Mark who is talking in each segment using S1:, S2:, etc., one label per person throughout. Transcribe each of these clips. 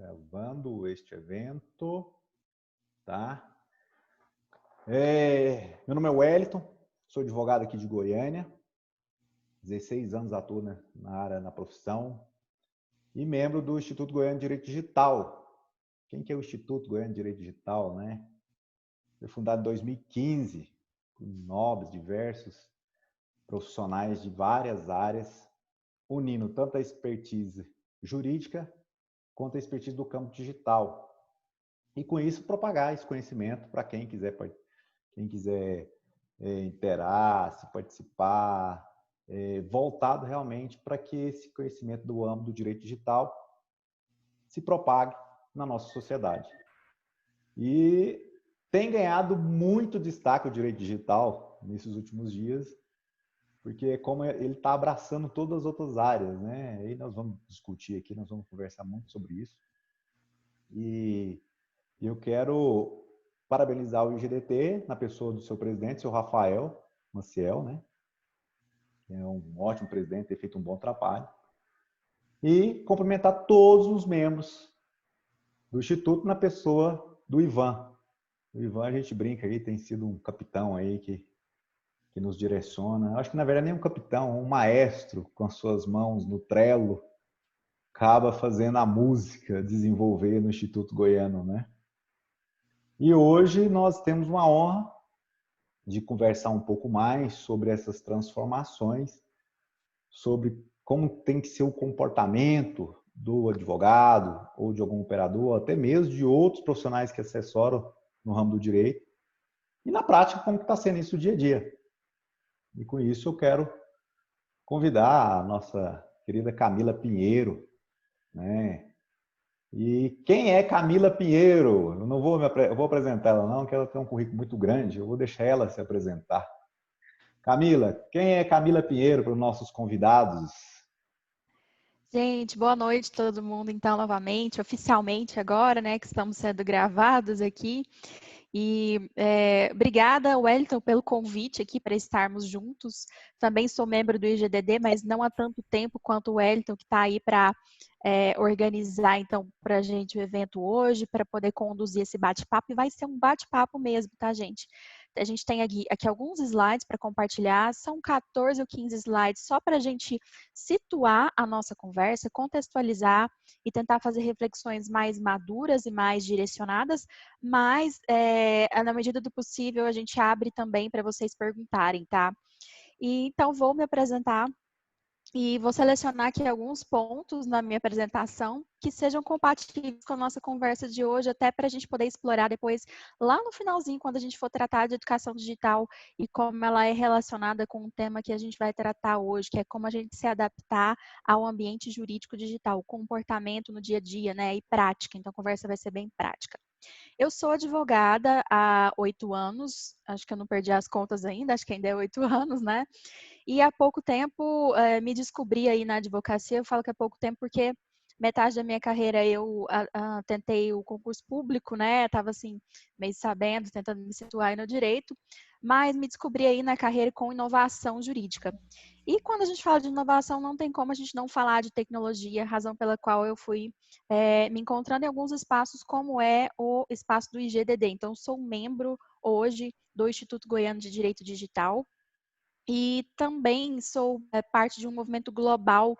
S1: Gravando este evento, tá? Meu nome é Wellington, sou advogado aqui de Goiânia, 16 anos atuo na área, na profissão, e membro do Instituto Goiano de Direito Digital. Quem que é o Instituto Goiano de Direito Digital, né? Foi fundado em 2015, por nobres, diversos profissionais de várias áreas, unindo tanto a expertise jurídica quanto a expertise do campo digital. E com isso propagar esse conhecimento para quem quiser interar, se participar, voltado realmente para que esse conhecimento do âmbito do direito digital se propague na nossa sociedade. E tem ganhado muito destaque o direito digital nesses últimos dias, porque como ele está abraçando todas as outras áreas, né? E nós vamos discutir aqui, nós vamos conversar muito sobre isso. E eu quero parabenizar o IGDT na pessoa do seu presidente, seu Rafael Maciel, né? Que é um ótimo presidente, tem feito um bom trabalho. E cumprimentar todos os membros do Instituto na pessoa do Ivan. O Ivan, a gente brinca aí, tem sido um capitão aí que nos direciona. Acho que, na verdade, nem um capitão, um maestro com as suas mãos no Trello, acaba fazendo a música desenvolver no Instituto Goiano, né? E hoje nós temos uma honra de conversar um pouco mais sobre essas transformações, sobre como tem que ser o comportamento do advogado ou de algum operador, até mesmo de outros profissionais que assessoram no ramo do direito, e na prática como está sendo isso o dia a dia. E com isso eu quero convidar a nossa querida Camila Pinheiro, né? E quem é Camila Pinheiro? Eu vou apresentar ela não, porque ela tem um currículo muito grande, eu vou deixar ela se apresentar. Camila, quem é Camila Pinheiro para os nossos convidados?
S2: Gente, boa noite todo mundo, então, novamente, oficialmente agora, né, que estamos sendo gravados aqui. E obrigada, Wellington, pelo convite aqui para estarmos juntos. Também sou membro do IGDD, mas não há tanto tempo quanto o Wellington, que está aí para organizar, então, para a gente o evento hoje, para poder conduzir esse bate-papo. E vai ser um bate-papo mesmo, tá, gente? A gente tem aqui alguns slides para compartilhar, são 14 ou 15 slides só para a gente situar a nossa conversa, contextualizar e tentar fazer reflexões mais maduras e mais direcionadas, mas na medida do possível a gente abre também para vocês perguntarem, tá? E então vou me apresentar e vou selecionar aqui alguns pontos na minha apresentação que sejam compatíveis com a nossa conversa de hoje, até para a gente poder explorar depois, lá no finalzinho, quando a gente for tratar de educação digital e como ela é relacionada com o tema que a gente vai tratar hoje, que é como a gente se adaptar ao ambiente jurídico digital, comportamento no dia a dia, né, e prática. Então, a conversa vai ser bem prática. Eu sou advogada há 8 anos, acho que eu não perdi as contas ainda, acho que ainda é 8 anos, né? E há pouco tempo me descobri aí na advocacia, eu falo que há pouco tempo porque metade da minha carreira eu tentei o concurso público, né? Estava assim, meio sabendo, tentando me situar aí no direito, mas me descobri aí na carreira com inovação jurídica. E quando a gente fala de inovação, não tem como a gente não falar de tecnologia, razão pela qual eu fui me encontrando em alguns espaços, como é o espaço do IGDD. Então, sou membro hoje do Instituto Goiano de Direito Digital, e também sou parte de um movimento global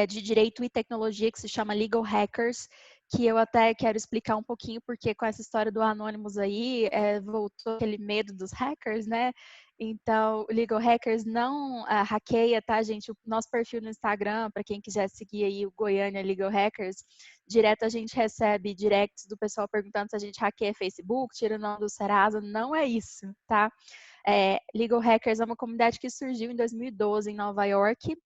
S2: de direito e tecnologia que se chama Legal Hackers, que eu até quero explicar um pouquinho, porque com essa história do Anonymous aí, voltou aquele medo dos hackers, né? Então, o Legal Hackers não hackeia, tá, gente? O nosso perfil no Instagram, para quem quiser seguir aí o Goiânia Legal Hackers, direto a gente recebe directs do pessoal perguntando se a gente hackeia Facebook, tira o nome do Serasa. Não é isso, tá? Legal Hackers é uma comunidade que surgiu em 2012 em Nova York,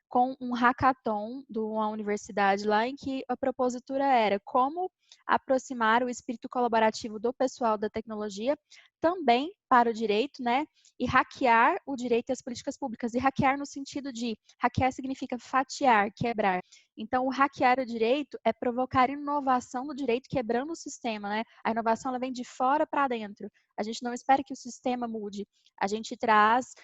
S2: com um hackathon de uma universidade lá, em que a propositura era como aproximar o espírito colaborativo do pessoal da tecnologia também para o direito, né? E hackear o direito e as políticas públicas. E hackear no sentido de, hackear significa fatiar, quebrar. Então, o hackear o direito é provocar inovação no direito, quebrando o sistema, né? A inovação, ela vem de fora para dentro. A gente não espera que o sistema mude. A gente traz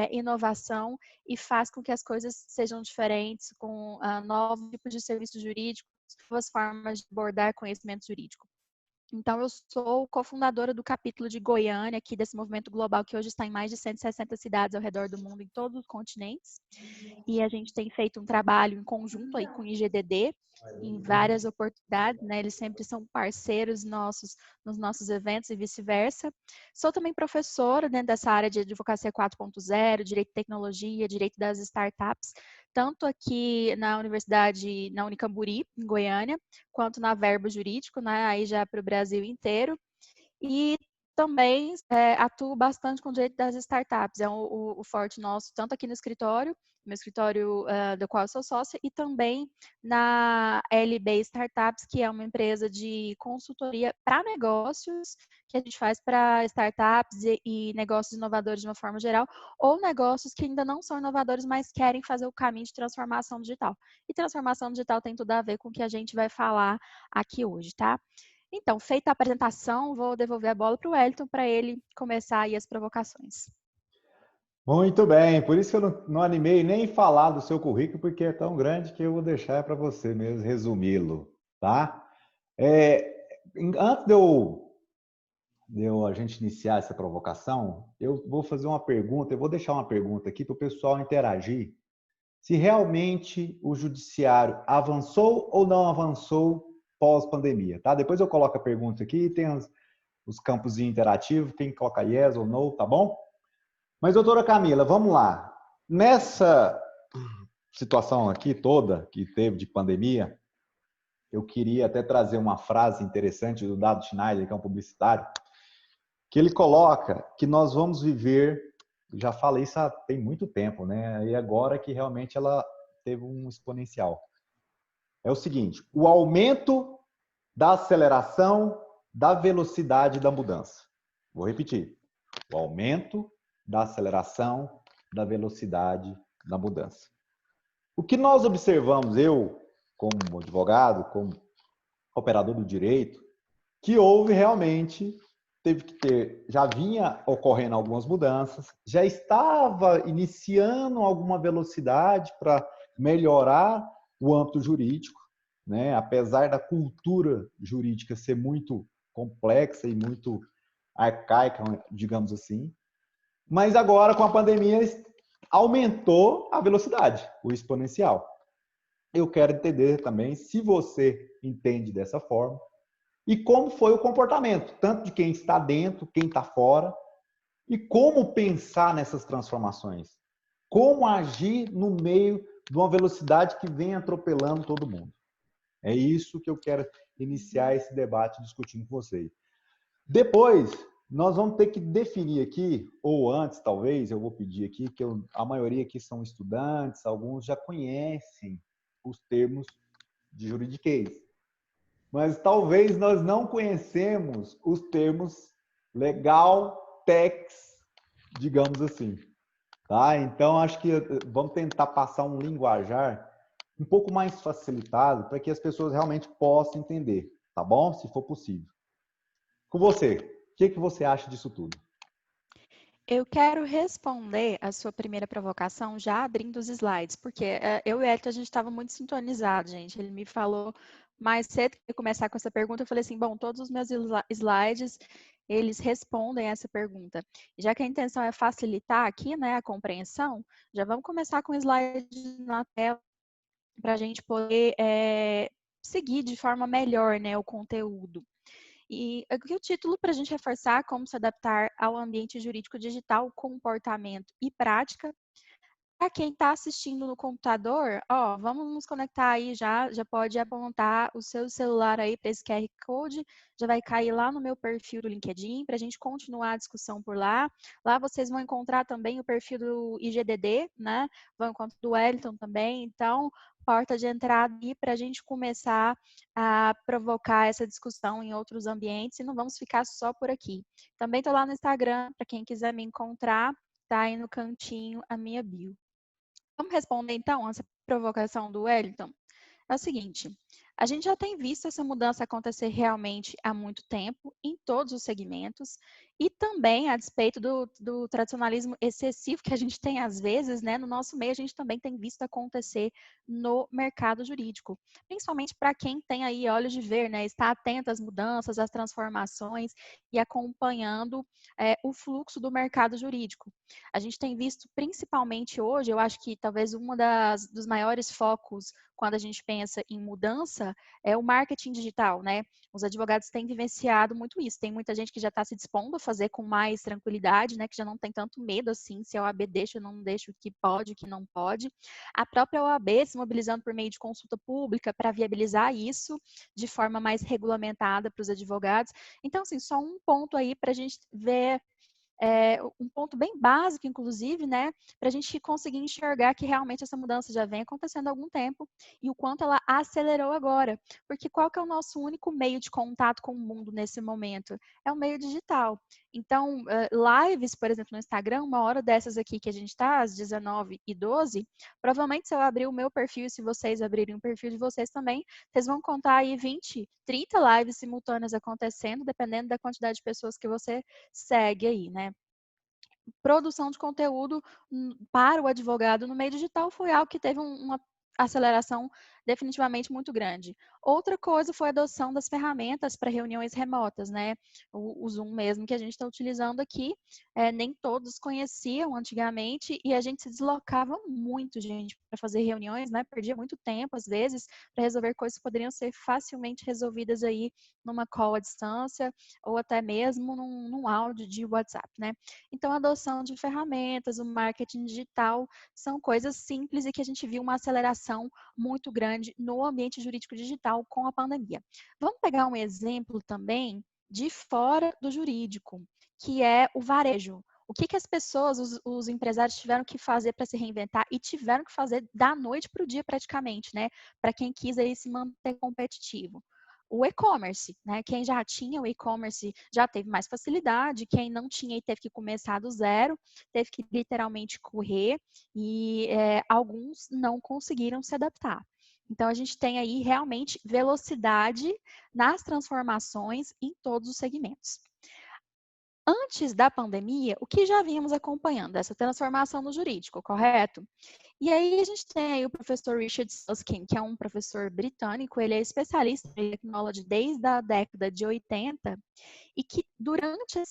S2: inovação e faz com que as coisas sejam diferentes, com novos tipos de serviço jurídico, novas formas de abordar conhecimento jurídico. Então, eu sou cofundadora do capítulo de Goiânia, aqui desse movimento global, que hoje está em mais de 160 cidades ao redor do mundo, em todos os continentes. E a gente tem feito um trabalho em conjunto aí com o IGDD, em várias oportunidades, né? Eles sempre são parceiros nossos nos nossos eventos e vice-versa. Sou também professora dentro dessa área de advocacia 4.0, direito de tecnologia, direito das startups, tanto aqui na Universidade, na Unicamburi, em Goiânia, quanto na Verbo Jurídico, né? Aí já para o Brasil inteiro. E também atuo bastante com o direito das startups, é o forte nosso, tanto aqui no escritório, meu escritório do qual eu sou sócia, e também na LB Startups, que é uma empresa de consultoria para negócios, que a gente faz para startups e negócios inovadores de uma forma geral, ou negócios que ainda não são inovadores, mas querem fazer o caminho de transformação digital. E transformação digital tem tudo a ver com o que a gente vai falar aqui hoje, tá? Então, feita a apresentação, vou devolver a bola para o Wellington para ele começar aí as provocações.
S1: Muito bem, por isso que eu não animei nem falar do seu currículo, porque é tão grande que eu vou deixar para você mesmo resumi-lo, tá? Antes de a gente iniciar essa provocação, eu vou fazer uma pergunta, eu vou deixar uma pergunta aqui para o pessoal interagir, se realmente o judiciário avançou ou não avançou pós-pandemia, tá? Depois eu coloco a pergunta aqui, tem os campos interativos, quem coloca yes ou no, tá bom? Mas, doutora Camila, vamos lá. Nessa situação aqui toda que teve de pandemia, eu queria até trazer uma frase interessante do Dado Schneider, que é um publicitário, que ele coloca que nós vamos viver, já falei isso tem muito tempo, né? E agora que realmente ela teve um exponencial. É o seguinte, o aumento da aceleração da velocidade da mudança. Vou repetir. O aumento da aceleração da velocidade da mudança. O que nós observamos, eu, como advogado, como operador do direito, que houve realmente, teve que ter, já vinha ocorrendo algumas mudanças, já estava iniciando alguma velocidade para melhorar o âmbito jurídico, né? Apesar da cultura jurídica ser muito complexa e muito arcaica, digamos assim. Mas agora, com a pandemia, aumentou a velocidade, o exponencial. Eu quero entender também se você entende dessa forma e como foi o comportamento, tanto de quem está dentro, quem está fora, e como pensar nessas transformações. Como agir no meio de uma velocidade que vem atropelando todo mundo. É isso que eu quero iniciar esse debate discutindo com vocês. Depois, nós vamos ter que definir aqui, ou antes, talvez, eu vou pedir aqui, que a maioria aqui são estudantes, alguns já conhecem os termos de juridiquês. Mas talvez nós não conhecemos os termos legal, tax, digamos assim. Tá? Então, acho que vamos tentar passar um linguajar um pouco mais facilitado para que as pessoas realmente possam entender, tá bom? Se for possível. Com você, o que você acha disso tudo?
S2: Eu quero responder a sua primeira provocação já abrindo os slides, porque eu e o Elton, a gente estava muito sintonizados, gente. Ele me falou mais cedo que ia começar com essa pergunta, eu falei assim, bom, todos os meus slides, eles respondem essa pergunta. Já que a intenção é facilitar aqui, né, a compreensão, já vamos começar com o slide na tela para a gente poder seguir de forma melhor, né, o conteúdo. E aqui o título para a gente reforçar como se adaptar ao ambiente jurídico digital, comportamento e prática. Para quem está assistindo no computador, ó, vamos nos conectar aí já pode apontar o seu celular aí para esse QR Code, já vai cair lá no meu perfil do LinkedIn para a gente continuar a discussão por lá. Lá vocês vão encontrar também o perfil do IGDD, né? Vão encontrar do Wellington também. Então, porta de entrada aí para a gente começar a provocar essa discussão em outros ambientes e não vamos ficar só por aqui. Também estou lá no Instagram, para quem quiser me encontrar, tá aí no cantinho a minha bio. Vamos responder, então, essa provocação do Wellington? É o seguinte, a gente já tem visto essa mudança acontecer realmente há muito tempo, em todos os segmentos, e também, a despeito do tradicionalismo excessivo que a gente tem às vezes, né, no nosso meio a gente também tem visto acontecer no mercado jurídico, principalmente para quem tem aí olhos de ver, né, está atento às mudanças, às transformações e acompanhando o fluxo do mercado jurídico. A gente tem visto principalmente hoje, eu acho que talvez dos maiores focos quando a gente pensa em mudança é o marketing digital, né? Os advogados têm vivenciado muito isso. Tem muita gente que já está se dispondo a fazer com mais tranquilidade, né? Que já não tem tanto medo assim, se a OAB deixa ou não deixa, o que pode, o que não pode. A própria OAB se mobilizando por meio de consulta pública para viabilizar isso de forma mais regulamentada para os advogados. Então, assim, só um ponto aí para a gente ver um ponto bem básico, inclusive, né, para a gente conseguir enxergar que realmente essa mudança já vem acontecendo há algum tempo e o quanto ela acelerou agora. Porque qual que é o nosso único meio de contato com o mundo nesse momento? É o meio digital. Então, lives, por exemplo, no Instagram, uma hora dessas aqui que a gente está, às 19h12, provavelmente se eu abrir o meu perfil e se vocês abrirem o perfil de vocês também, vocês vão contar aí 20, 30 lives simultâneas acontecendo, dependendo da quantidade de pessoas que você segue aí, né? Produção de conteúdo para o advogado no meio digital foi algo que teve uma aceleração definitivamente muito grande. Outra coisa foi a adoção das ferramentas para reuniões remotas, né? O Zoom mesmo que a gente está utilizando aqui, nem todos conheciam antigamente e a gente se deslocava muito, gente, para fazer reuniões, né? Perdia muito tempo, às vezes, para resolver coisas que poderiam ser facilmente resolvidas aí numa call à distância ou até mesmo num áudio de WhatsApp, né? Então, a adoção de ferramentas, o marketing digital, são coisas simples e que a gente viu uma aceleração muito grande no ambiente jurídico digital com a pandemia. Vamos pegar um exemplo também de fora do jurídico, que é o varejo. O que as pessoas, os empresários tiveram que fazer para se reinventar e tiveram que fazer da noite para o dia praticamente, né? Para quem quis aí se manter competitivo. O e-commerce, né? Quem já tinha o e-commerce já teve mais facilidade, quem não tinha e teve que começar do zero, teve que literalmente correr e alguns não conseguiram se adaptar. Então, a gente tem aí realmente velocidade nas transformações em todos os segmentos. Antes da pandemia, o que já vínhamos acompanhando? Essa transformação no jurídico, correto? E aí a gente tem aí o professor Richard Susskind, que é um professor britânico, ele é especialista em technology desde a década de 80, e que durante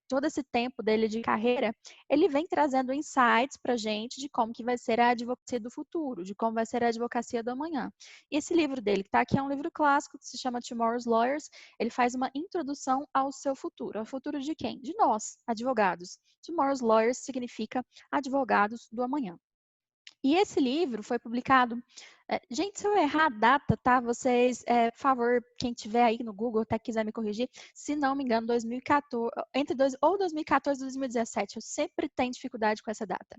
S2: todo esse tempo dele de carreira, ele vem trazendo insights para a gente de como que vai ser a advocacia do futuro, de como vai ser a advocacia do amanhã. E esse livro dele que está aqui é um livro clássico que se chama Tomorrow's Lawyers. Ele faz uma introdução ao seu futuro. Ao futuro de quem? De nós, advogados. Tomorrow's Lawyers significa advogados do amanhã. E esse livro foi publicado. Gente, se eu errar a data, tá? Vocês, por favor, quem tiver aí no Google, até quiser me corrigir, se não me engano, 2014, ou 2014 ou 2017. Eu sempre tenho dificuldade com essa data.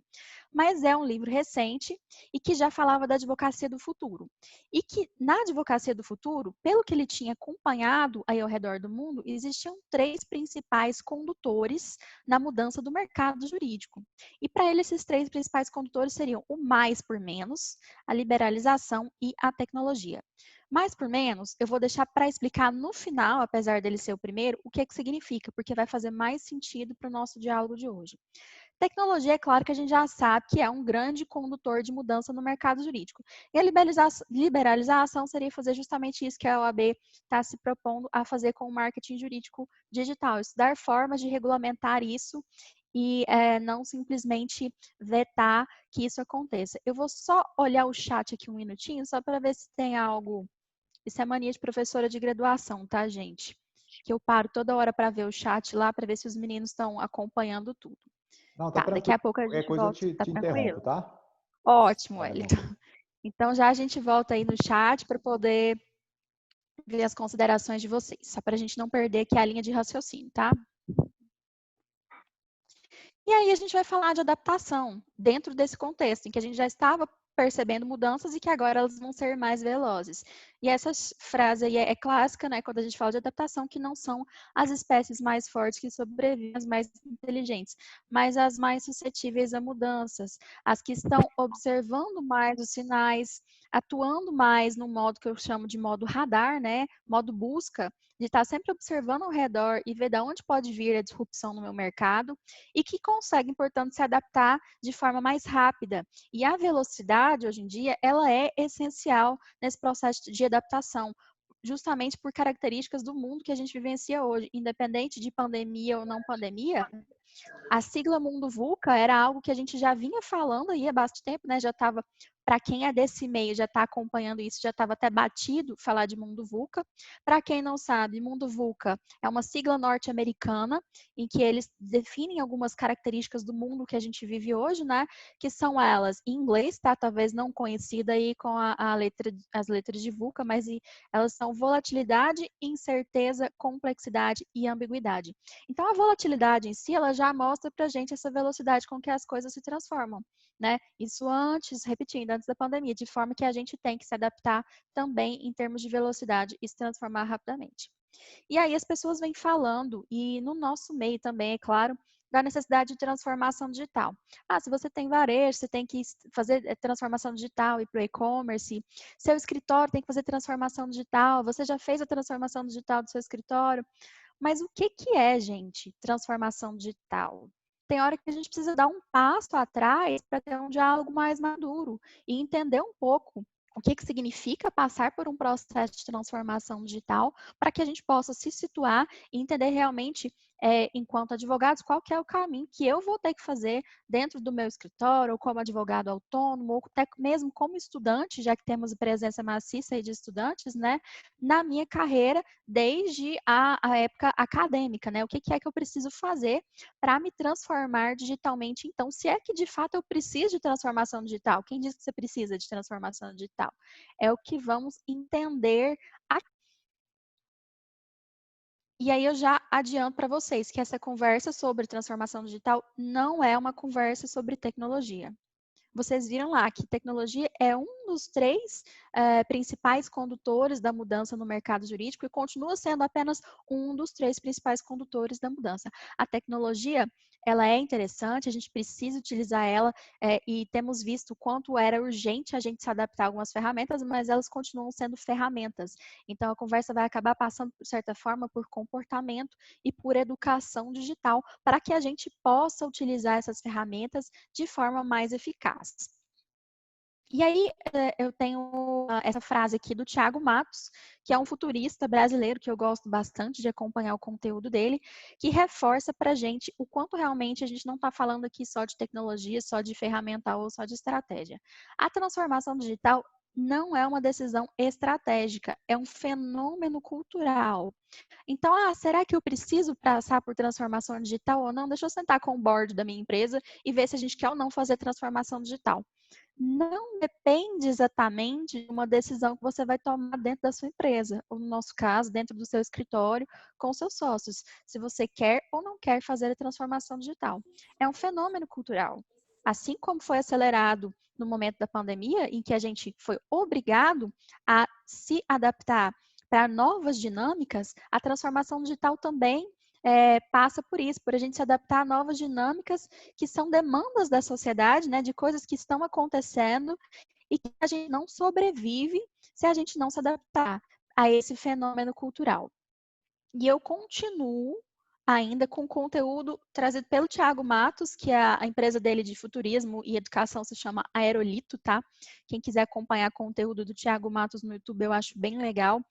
S2: Mas é um livro recente e que já falava da advocacia do futuro. E que na advocacia do futuro, pelo que ele tinha acompanhado aí ao redor do mundo, existiam 3 principais condutores na mudança do mercado jurídico. E para ele, esses 3 principais condutores seriam o mais por menos, a liberalização e a tecnologia. Mais por menos, eu vou deixar para explicar no final, apesar dele ser o primeiro, o que significa, porque vai fazer mais sentido para o nosso diálogo de hoje. Tecnologia, é claro que a gente já sabe que é um grande condutor de mudança no mercado jurídico. E a liberalização seria fazer justamente isso que a OAB está se propondo a fazer com o marketing jurídico digital, estudar formas de regulamentar isso e não simplesmente vetar que isso aconteça. Eu vou só olhar o chat aqui um minutinho, só para ver se tem algo. Isso é mania de professora de graduação, tá, gente? Que eu paro toda hora para ver o chat lá, para ver se os meninos estão acompanhando tudo.
S1: Não, tá
S2: Tá, daqui
S1: tranquilo.
S2: a pouco a
S1: Qualquer
S2: gente
S1: coisa eu
S2: volta.
S1: te,
S2: Tá
S1: te interrompo,
S2: tranquilo?
S1: tá?
S2: Ótimo,
S1: Tá bom.
S2: Wellington. Então já a gente volta aí no chat para poder ver as considerações de vocês, só para a gente não perder aqui a linha de raciocínio, tá? E aí a gente vai falar de adaptação dentro desse contexto, em que a gente já estava percebendo mudanças e que agora elas vão ser mais velozes. E essa frase aí é clássica, né, quando a gente fala de adaptação, que não são as espécies mais fortes que sobrevivem, as mais inteligentes, mas as mais suscetíveis a mudanças, as que estão observando mais os sinais, atuando mais no modo que eu chamo de modo radar, né, modo busca, de estar sempre observando ao redor e ver de onde pode vir a disrupção no meu mercado e que conseguem, portanto, se adaptar de forma mais rápida. E a velocidade, hoje em dia, ela é essencial nesse processo de adaptação, justamente por características do mundo que a gente vivencia hoje, independente de pandemia ou não pandemia. A sigla Mundo VUCA era algo que a gente já vinha falando aí há bastante tempo, né? Já estava, para quem é desse meio, já está acompanhando isso, já estava até batido falar de Mundo VUCA. Para quem não sabe, Mundo VUCA é uma sigla norte-americana em que eles definem algumas características do mundo que a gente vive hoje, né? Que são elas, em inglês, tá? Talvez não conhecida aí com as letras de VUCA, mas elas são volatilidade, incerteza, complexidade e ambiguidade. Então, a volatilidade em si, ela já mostra para a gente essa velocidade com que as coisas se transformam, né? Isso antes, repetindo, antes da pandemia, de forma que a gente tem que se adaptar também em termos de velocidade e se transformar rapidamente. E aí as pessoas vêm falando, e no nosso meio também, é claro, da necessidade de transformação digital. Ah, se você tem varejo, você tem que fazer transformação digital e para o e-commerce. Seu escritório tem que fazer transformação digital. Você já fez a transformação digital do seu escritório? Mas o que que é, gente, transformação digital? Tem hora que a gente precisa dar um passo atrás para ter um diálogo mais maduro e entender um pouco o que que significa passar por um processo de transformação digital para que a gente possa se situar e entender realmente, enquanto advogados, qual que é o caminho que eu vou ter que fazer dentro do meu escritório, ou como advogado autônomo, ou até mesmo como estudante, já que temos presença maciça de estudantes, né, na minha carreira, desde a época acadêmica, né? O que é que eu preciso fazer para me transformar digitalmente? Então, se é que de fato eu preciso de transformação digital, quem diz que você precisa de transformação digital? É o que vamos entender aqui. E aí eu já adianto para vocês que essa conversa sobre transformação digital não é uma conversa sobre tecnologia. Vocês viram lá que tecnologia é um dos três principais condutores da mudança no mercado jurídico e continua sendo apenas um dos três principais condutores da mudança. A tecnologia, ela é interessante, a gente precisa utilizar ela e temos visto o quanto era urgente a gente se adaptar a algumas ferramentas, mas elas continuam sendo ferramentas. Então, a conversa vai acabar passando, de certa forma, por comportamento e por educação digital, para que a gente possa utilizar essas ferramentas de forma mais eficaz. E aí, eu tenho essa frase aqui do Thiago Matos, que é um futurista brasileiro que eu gosto bastante de acompanhar o conteúdo dele, que reforça para a gente o quanto realmente a gente não está falando aqui só de tecnologia, só de ferramenta ou só de estratégia. A transformação digital não é uma decisão estratégica, é um fenômeno cultural. Então, será que eu preciso passar por transformação digital ou não? Deixa eu sentar com o board da minha empresa e ver se a gente quer ou não fazer transformação digital. Não depende exatamente de uma decisão que você vai tomar dentro da sua empresa, ou no nosso caso, dentro do seu escritório, com seus sócios, se você quer ou não quer fazer a transformação digital. É um fenômeno cultural. Assim como foi acelerado no momento da pandemia, em que a gente foi obrigado a se adaptar para novas dinâmicas, a transformação digital também passa por isso, por a gente se adaptar a novas dinâmicas que são demandas da sociedade, né, de coisas que estão acontecendo e que a gente não sobrevive se a gente não se adaptar a esse fenômeno cultural. E eu continuo ainda com conteúdo trazido pelo Thiago Matos, que é a empresa dele de futurismo e educação se chama Aerolito, tá? Quem quiser acompanhar conteúdo do Thiago Matos no YouTube, eu acho bem legal.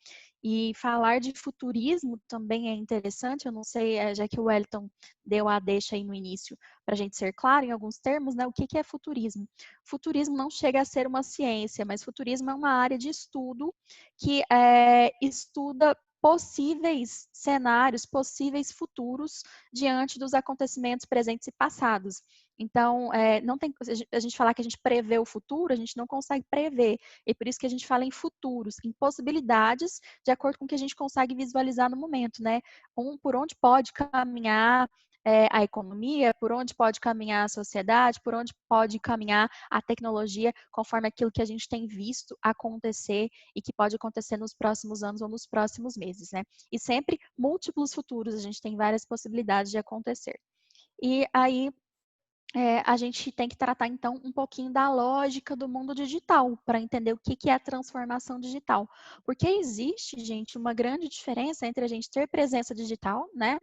S2: E falar de futurismo também é interessante, eu não sei, já que o Wellington deu a deixa aí no início, para a gente ser claro em alguns termos, né? O que é futurismo? Futurismo não chega a ser uma ciência, mas futurismo é uma área de estudo que estuda possíveis cenários, possíveis futuros diante dos acontecimentos presentes e passados. Então, não tem a gente falar que a gente prevê o futuro, a gente não consegue prever. E por isso que a gente fala em futuros, em possibilidades, de acordo com o que a gente consegue visualizar no momento, né? Por onde pode caminhar a economia, por onde pode caminhar a sociedade, por onde pode caminhar a tecnologia, conforme aquilo que a gente tem visto acontecer e que pode acontecer nos próximos anos ou nos próximos meses, né? E sempre múltiplos futuros, a gente tem várias possibilidades de acontecer. E aí, a gente tem que tratar, então, um pouquinho da lógica do mundo digital, para entender o que é a transformação digital. Porque existe, gente, uma grande diferença entre a gente ter presença digital, né?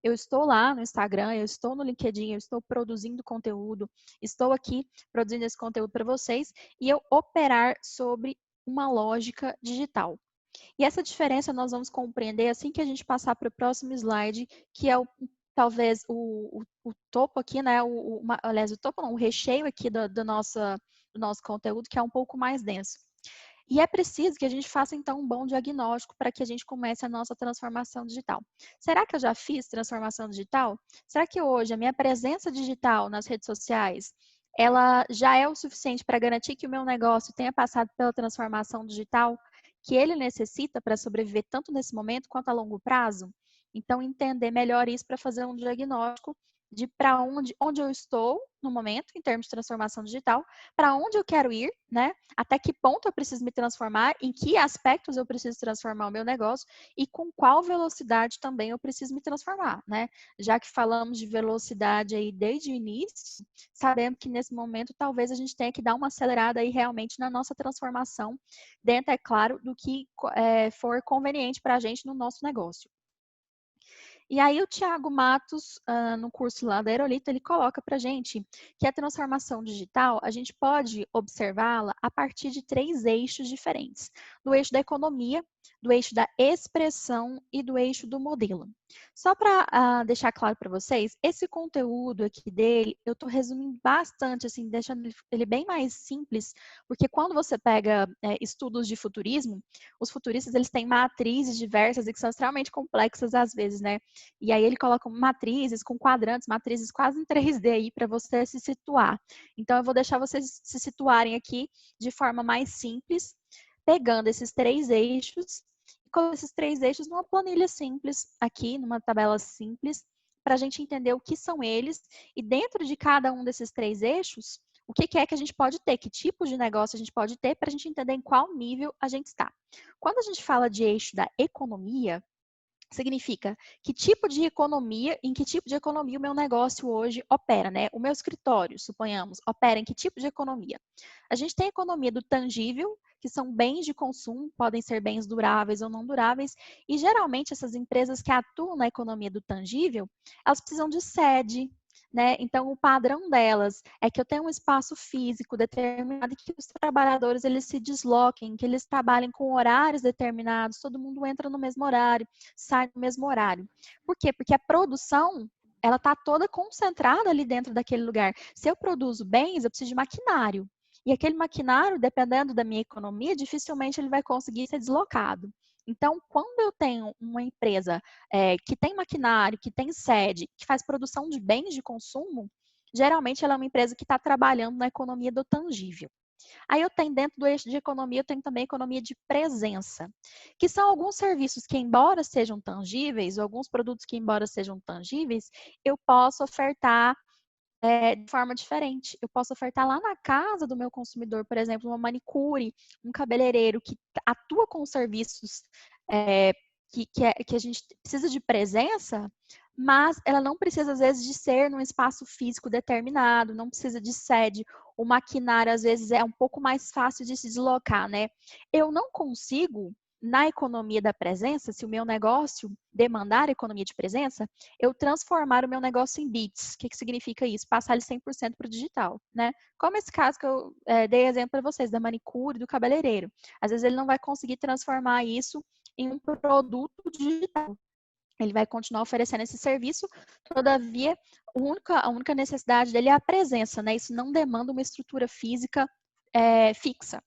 S2: Eu estou lá no Instagram, eu estou no LinkedIn, eu estou produzindo conteúdo, estou aqui produzindo esse conteúdo para vocês, e eu operar sobre uma lógica digital. E essa diferença nós vamos compreender assim que a gente passar para o próximo slide, que é talvez o topo aqui, né? Aliás, o topo não, o recheio aqui do nosso conteúdo, que é um pouco mais denso. E é preciso que a gente faça, então, um bom diagnóstico para que a gente comece a nossa transformação digital. Será que eu já fiz transformação digital? Será que hoje a minha presença digital nas redes sociais, ela já é o suficiente para garantir que o meu negócio tenha passado pela transformação digital que ele necessita para sobreviver tanto nesse momento quanto a longo prazo? Então, entender melhor isso para fazer um diagnóstico de para onde eu estou no momento, em termos de transformação digital, para onde eu quero ir, né? Até que ponto eu preciso me transformar, em que aspectos eu preciso transformar o meu negócio e com qual velocidade também eu preciso me transformar, né? Já que falamos de velocidade aí desde o início, sabemos que nesse momento talvez a gente tenha que dar uma acelerada aí realmente na nossa transformação, dentro, é claro, do que for conveniente para a gente no nosso negócio. E aí o Thiago Matos, no curso lá da Aerolito, ele coloca para a gente que a transformação digital, a gente pode observá-la a partir de 3 eixos diferentes. Do eixo da economia, do eixo da expressão e do eixo do modelo. Só para deixar claro para vocês, esse conteúdo aqui dele, eu estou resumindo bastante, assim, deixando ele bem mais simples, porque quando você pega estudos de futurismo, os futuristas, eles têm matrizes diversas e que são extremamente complexas às vezes, né? E aí ele coloca matrizes com quadrantes, matrizes quase em 3D aí para você se situar. Então eu vou deixar vocês se situarem aqui de forma mais simples, pegando esses 3 eixos e colocando esses 3 eixos numa planilha simples aqui, numa tabela simples, para a gente entender o que são eles e dentro de cada um desses 3 eixos, o que é que a gente pode ter, que tipo de negócio a gente pode ter para a gente entender em qual nível a gente está. Quando a gente fala de eixo da economia, significa que tipo de economia, em que tipo de economia o meu negócio hoje opera, né? O meu escritório, suponhamos, opera em que tipo de economia? A gente tem a economia do tangível, que são bens de consumo, podem ser bens duráveis ou não duráveis, e geralmente essas empresas que atuam na economia do tangível, elas precisam de sede, né? Então, o padrão delas é que eu tenho um espaço físico determinado e que os trabalhadores eles se desloquem, que eles trabalhem com horários determinados, todo mundo entra no mesmo horário, sai no mesmo horário. Por quê? Porque a produção ela está toda concentrada ali dentro daquele lugar. Se eu produzo bens, eu preciso de maquinário. E aquele maquinário, dependendo da minha economia, dificilmente ele vai conseguir ser deslocado. Então, quando eu tenho uma empresa que tem maquinário, que tem sede, que faz produção de bens de consumo, geralmente ela é uma empresa que está trabalhando na economia do tangível. Aí eu tenho dentro do eixo de economia, eu tenho também economia de presença, que são alguns serviços que, embora sejam tangíveis, ou alguns produtos que, embora sejam tangíveis, eu posso ofertar de forma diferente. Eu posso ofertar lá na casa do meu consumidor, por exemplo, uma manicure, um cabeleireiro que atua com serviços que a gente precisa de presença, mas ela não precisa, às vezes, de ser num espaço físico determinado, não precisa de sede. O maquinário, às vezes, é um pouco mais fácil de se deslocar, né? Eu não consigo, na economia da presença, se o meu negócio demandar economia de presença, eu transformar o meu negócio em bits. O que significa isso? Passar ele 100% para o digital, né? Como esse caso que eu dei exemplo para vocês, da manicure, do cabeleireiro. Às vezes ele não vai conseguir transformar isso em um produto digital. Ele vai continuar oferecendo esse serviço, todavia, a única necessidade dele é a presença, né? Isso não demanda uma estrutura física fixa.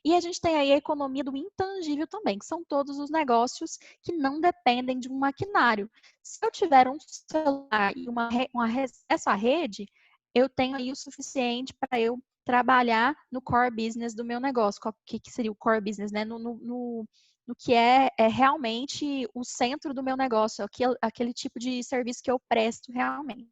S2: E a gente tem aí a economia do intangível também, que são todos os negócios que não dependem de um maquinário. Se eu tiver um celular e um acesso à rede, eu tenho aí o suficiente para eu trabalhar no core business do meu negócio. O que seria o core business, né? No no que é realmente o centro do meu negócio, aquele tipo de serviço que eu presto realmente.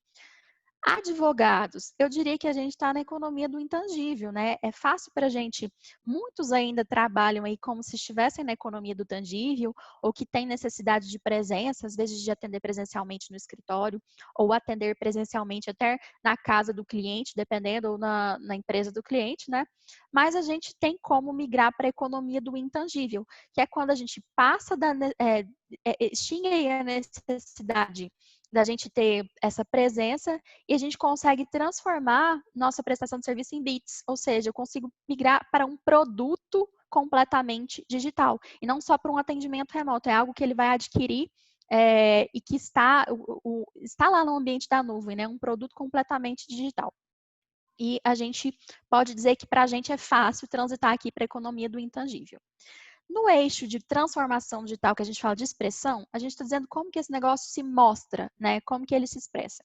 S2: Advogados, eu diria que a gente está na economia do intangível, né? É fácil para a gente, muitos ainda trabalham aí como se estivessem na economia do tangível, ou que têm necessidade de presença, às vezes de atender presencialmente no escritório, ou atender presencialmente até na casa do cliente, dependendo, ou na empresa do cliente, né? Mas a gente tem como migrar para a economia do intangível, que é quando a gente passa extingue aí a necessidade da gente ter essa presença e a gente consegue transformar nossa prestação de serviço em bits, ou seja, eu consigo migrar para um produto completamente digital e não só para um atendimento remoto, é algo que ele vai adquirir e que está lá no ambiente da nuvem, né? Um produto completamente digital. E a gente pode dizer que para a gente é fácil transitar aqui para a economia do intangível. No eixo de transformação digital, que a gente fala de expressão, a gente está dizendo como que esse negócio se mostra, né? Como que ele se expressa.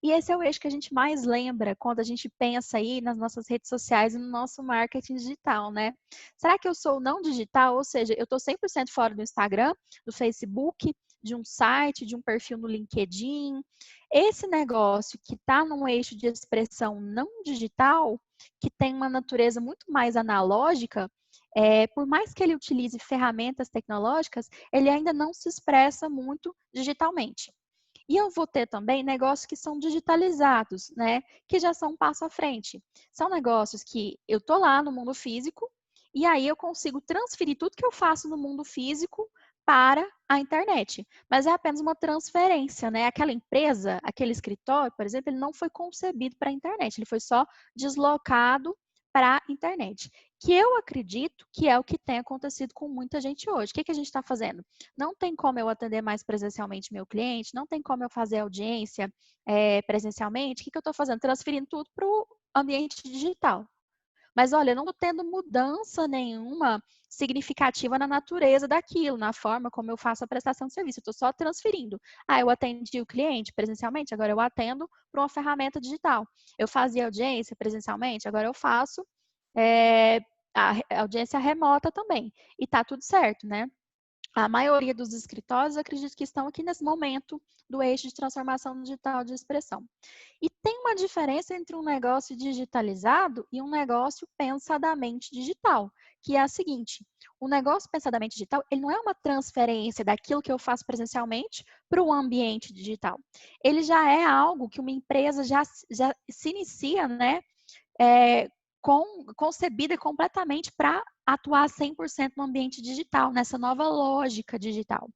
S2: E esse é o eixo que a gente mais lembra quando a gente pensa aí nas nossas redes sociais e no nosso marketing digital, né? Será que eu sou não digital? Ou seja, eu estou 100% fora do Instagram, do Facebook, de um site, de um perfil no LinkedIn. Esse negócio que está num eixo de expressão não digital, que tem uma natureza muito mais analógica, por mais que ele utilize ferramentas tecnológicas, ele ainda não se expressa muito digitalmente. E eu vou ter também negócios que são digitalizados, né? Que já são um passo à frente. São negócios que eu tô lá no mundo físico e aí eu consigo transferir tudo que eu faço no mundo físico para a internet. Mas é apenas uma transferência, né? Aquela empresa, aquele escritório, por exemplo, ele não foi concebido para a internet, ele foi só deslocado para a internet. Que eu acredito que é o que tem acontecido com muita gente hoje. O que a gente está fazendo? Não tem como eu atender mais presencialmente meu cliente, não tem como eu fazer audiência presencialmente. O que eu estou fazendo? Transferindo tudo para o ambiente digital. Mas olha, eu não estou tendo mudança nenhuma significativa na natureza daquilo, na forma como eu faço a prestação de serviço. Eu estou só transferindo. Ah, eu atendi o cliente presencialmente, agora eu atendo para uma ferramenta digital. Eu fazia audiência presencialmente, agora eu faço a audiência remota também. E está tudo certo, né? A maioria dos escritórios, acredito que estão aqui nesse momento do eixo de transformação digital de expressão. E tem uma diferença entre um negócio digitalizado e um negócio pensadamente digital, que é a seguinte: o negócio pensadamente digital, ele não é uma transferência daquilo que eu faço presencialmente para o ambiente digital. Ele já é algo que uma empresa já se inicia, né? Concebida completamente para atuar 100% no ambiente digital, nessa nova lógica digital.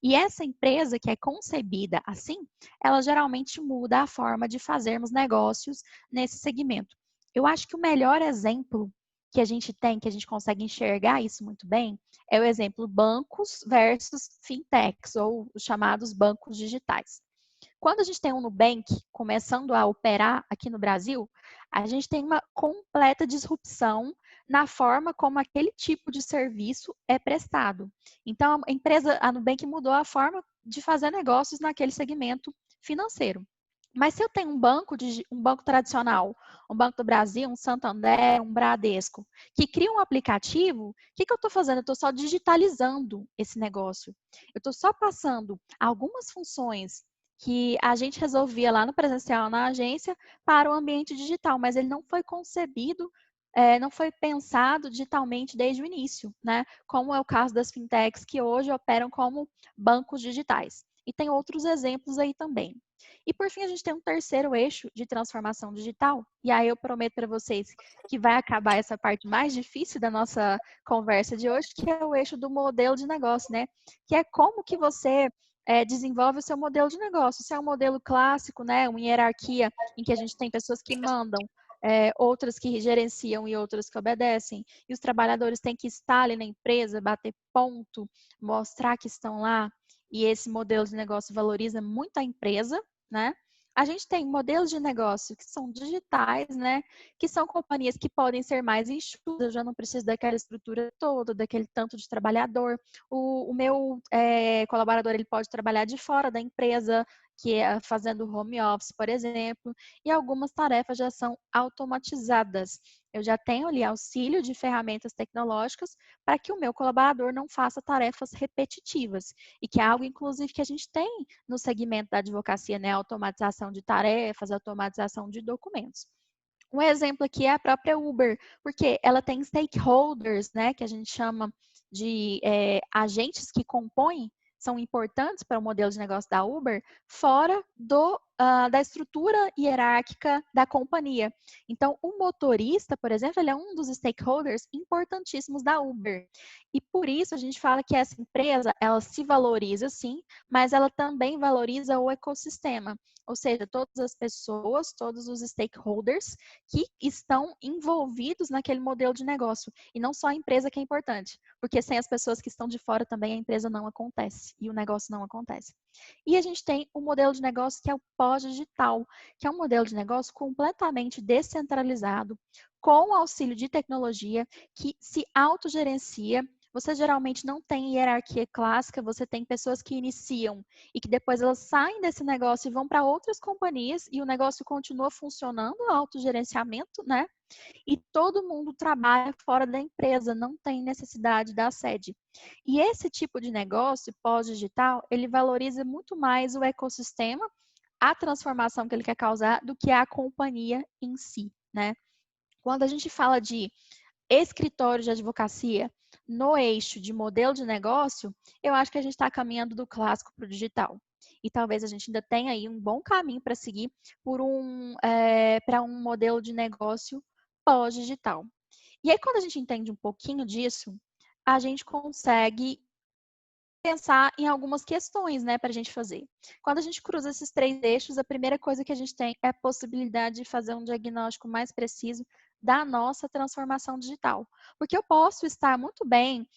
S2: E essa empresa que é concebida assim, ela geralmente muda a forma de fazermos negócios nesse segmento. Eu acho que o melhor exemplo que a gente tem, que a gente consegue enxergar isso muito bem, é o exemplo bancos versus fintechs, ou os chamados bancos digitais. Quando a gente tem um Nubank começando a operar aqui no Brasil, a gente tem uma completa disrupção na forma como aquele tipo de serviço é prestado. Então, a Nubank mudou a forma de fazer negócios naquele segmento financeiro. Mas se eu tenho um banco tradicional, um Banco do Brasil, um Santander, um Bradesco, que cria um aplicativo, o que eu estou fazendo? Eu estou só digitalizando esse negócio. Eu estou só passando algumas funções que a gente resolvia lá no presencial, na agência, para o ambiente digital, mas ele não foi concebido, não foi pensado digitalmente desde o início, né? Como é o caso das fintechs que hoje operam como bancos digitais. E tem outros exemplos aí também. E por fim, a gente tem um terceiro eixo de transformação digital, e aí eu prometo para vocês que vai acabar essa parte mais difícil da nossa conversa de hoje, que é o eixo do modelo de negócio, né? Que é como que você desenvolve o seu modelo de negócio. Se é um modelo clássico, né, uma hierarquia em que a gente tem pessoas que mandam, outras que gerenciam e outras que obedecem, e os trabalhadores têm que estar ali na empresa, bater ponto, mostrar que estão lá, e esse modelo de negócio valoriza muito a empresa, né? A gente tem modelos de negócio que são digitais, né? Que são companhias que podem ser mais enxutas, eu já não preciso daquela estrutura toda, daquele tanto de trabalhador. O meu colaborador, ele pode trabalhar de fora da empresa, que é fazendo home office, por exemplo, e algumas tarefas já são automatizadas. Eu já tenho ali auxílio de ferramentas tecnológicas para que o meu colaborador não faça tarefas repetitivas, e que é algo, inclusive, que a gente tem no segmento da advocacia, né? Automatização de tarefas, automatização de documentos. Um exemplo aqui é a própria Uber, porque ela tem stakeholders, né, que a gente chama de agentes que compõem, são importantes para o modelo de negócio da Uber, fora da estrutura hierárquica da companhia. Então, o motorista, por exemplo, ele é um dos stakeholders importantíssimos da Uber. E por isso a gente fala que essa empresa, ela se valoriza sim, mas ela também valoriza o ecossistema. Ou seja, todas as pessoas, todos os stakeholders que estão envolvidos naquele modelo de negócio. E não só a empresa que é importante, porque sem as pessoas que estão de fora também a empresa não acontece e o negócio não acontece. E a gente tem um modelo de negócio que é o pós-digital, que é um modelo de negócio completamente descentralizado, com o auxílio de tecnologia, que se autogerencia. Você geralmente não tem hierarquia clássica, você tem pessoas que iniciam e que depois elas saem desse negócio e vão para outras companhias e o negócio continua funcionando, autogerenciamento, né? E todo mundo trabalha fora da empresa, não tem necessidade da sede. E esse tipo de negócio pós-digital, ele valoriza muito mais o ecossistema, a transformação que ele quer causar, do que a companhia em si, né? Quando a gente fala de escritório de advocacia no eixo de modelo de negócio, eu acho que a gente está caminhando do clássico para o digital. E talvez a gente ainda tenha aí um bom caminho para seguir para um modelo de negócio pós-digital. E aí, quando a gente entende um pouquinho disso, a gente consegue pensar em algumas questões, né, para a gente fazer. Quando a gente cruza esses três eixos, a primeira coisa que a gente tem é a possibilidade de fazer um diagnóstico mais preciso da nossa transformação digital. Porque eu posso estar muito bem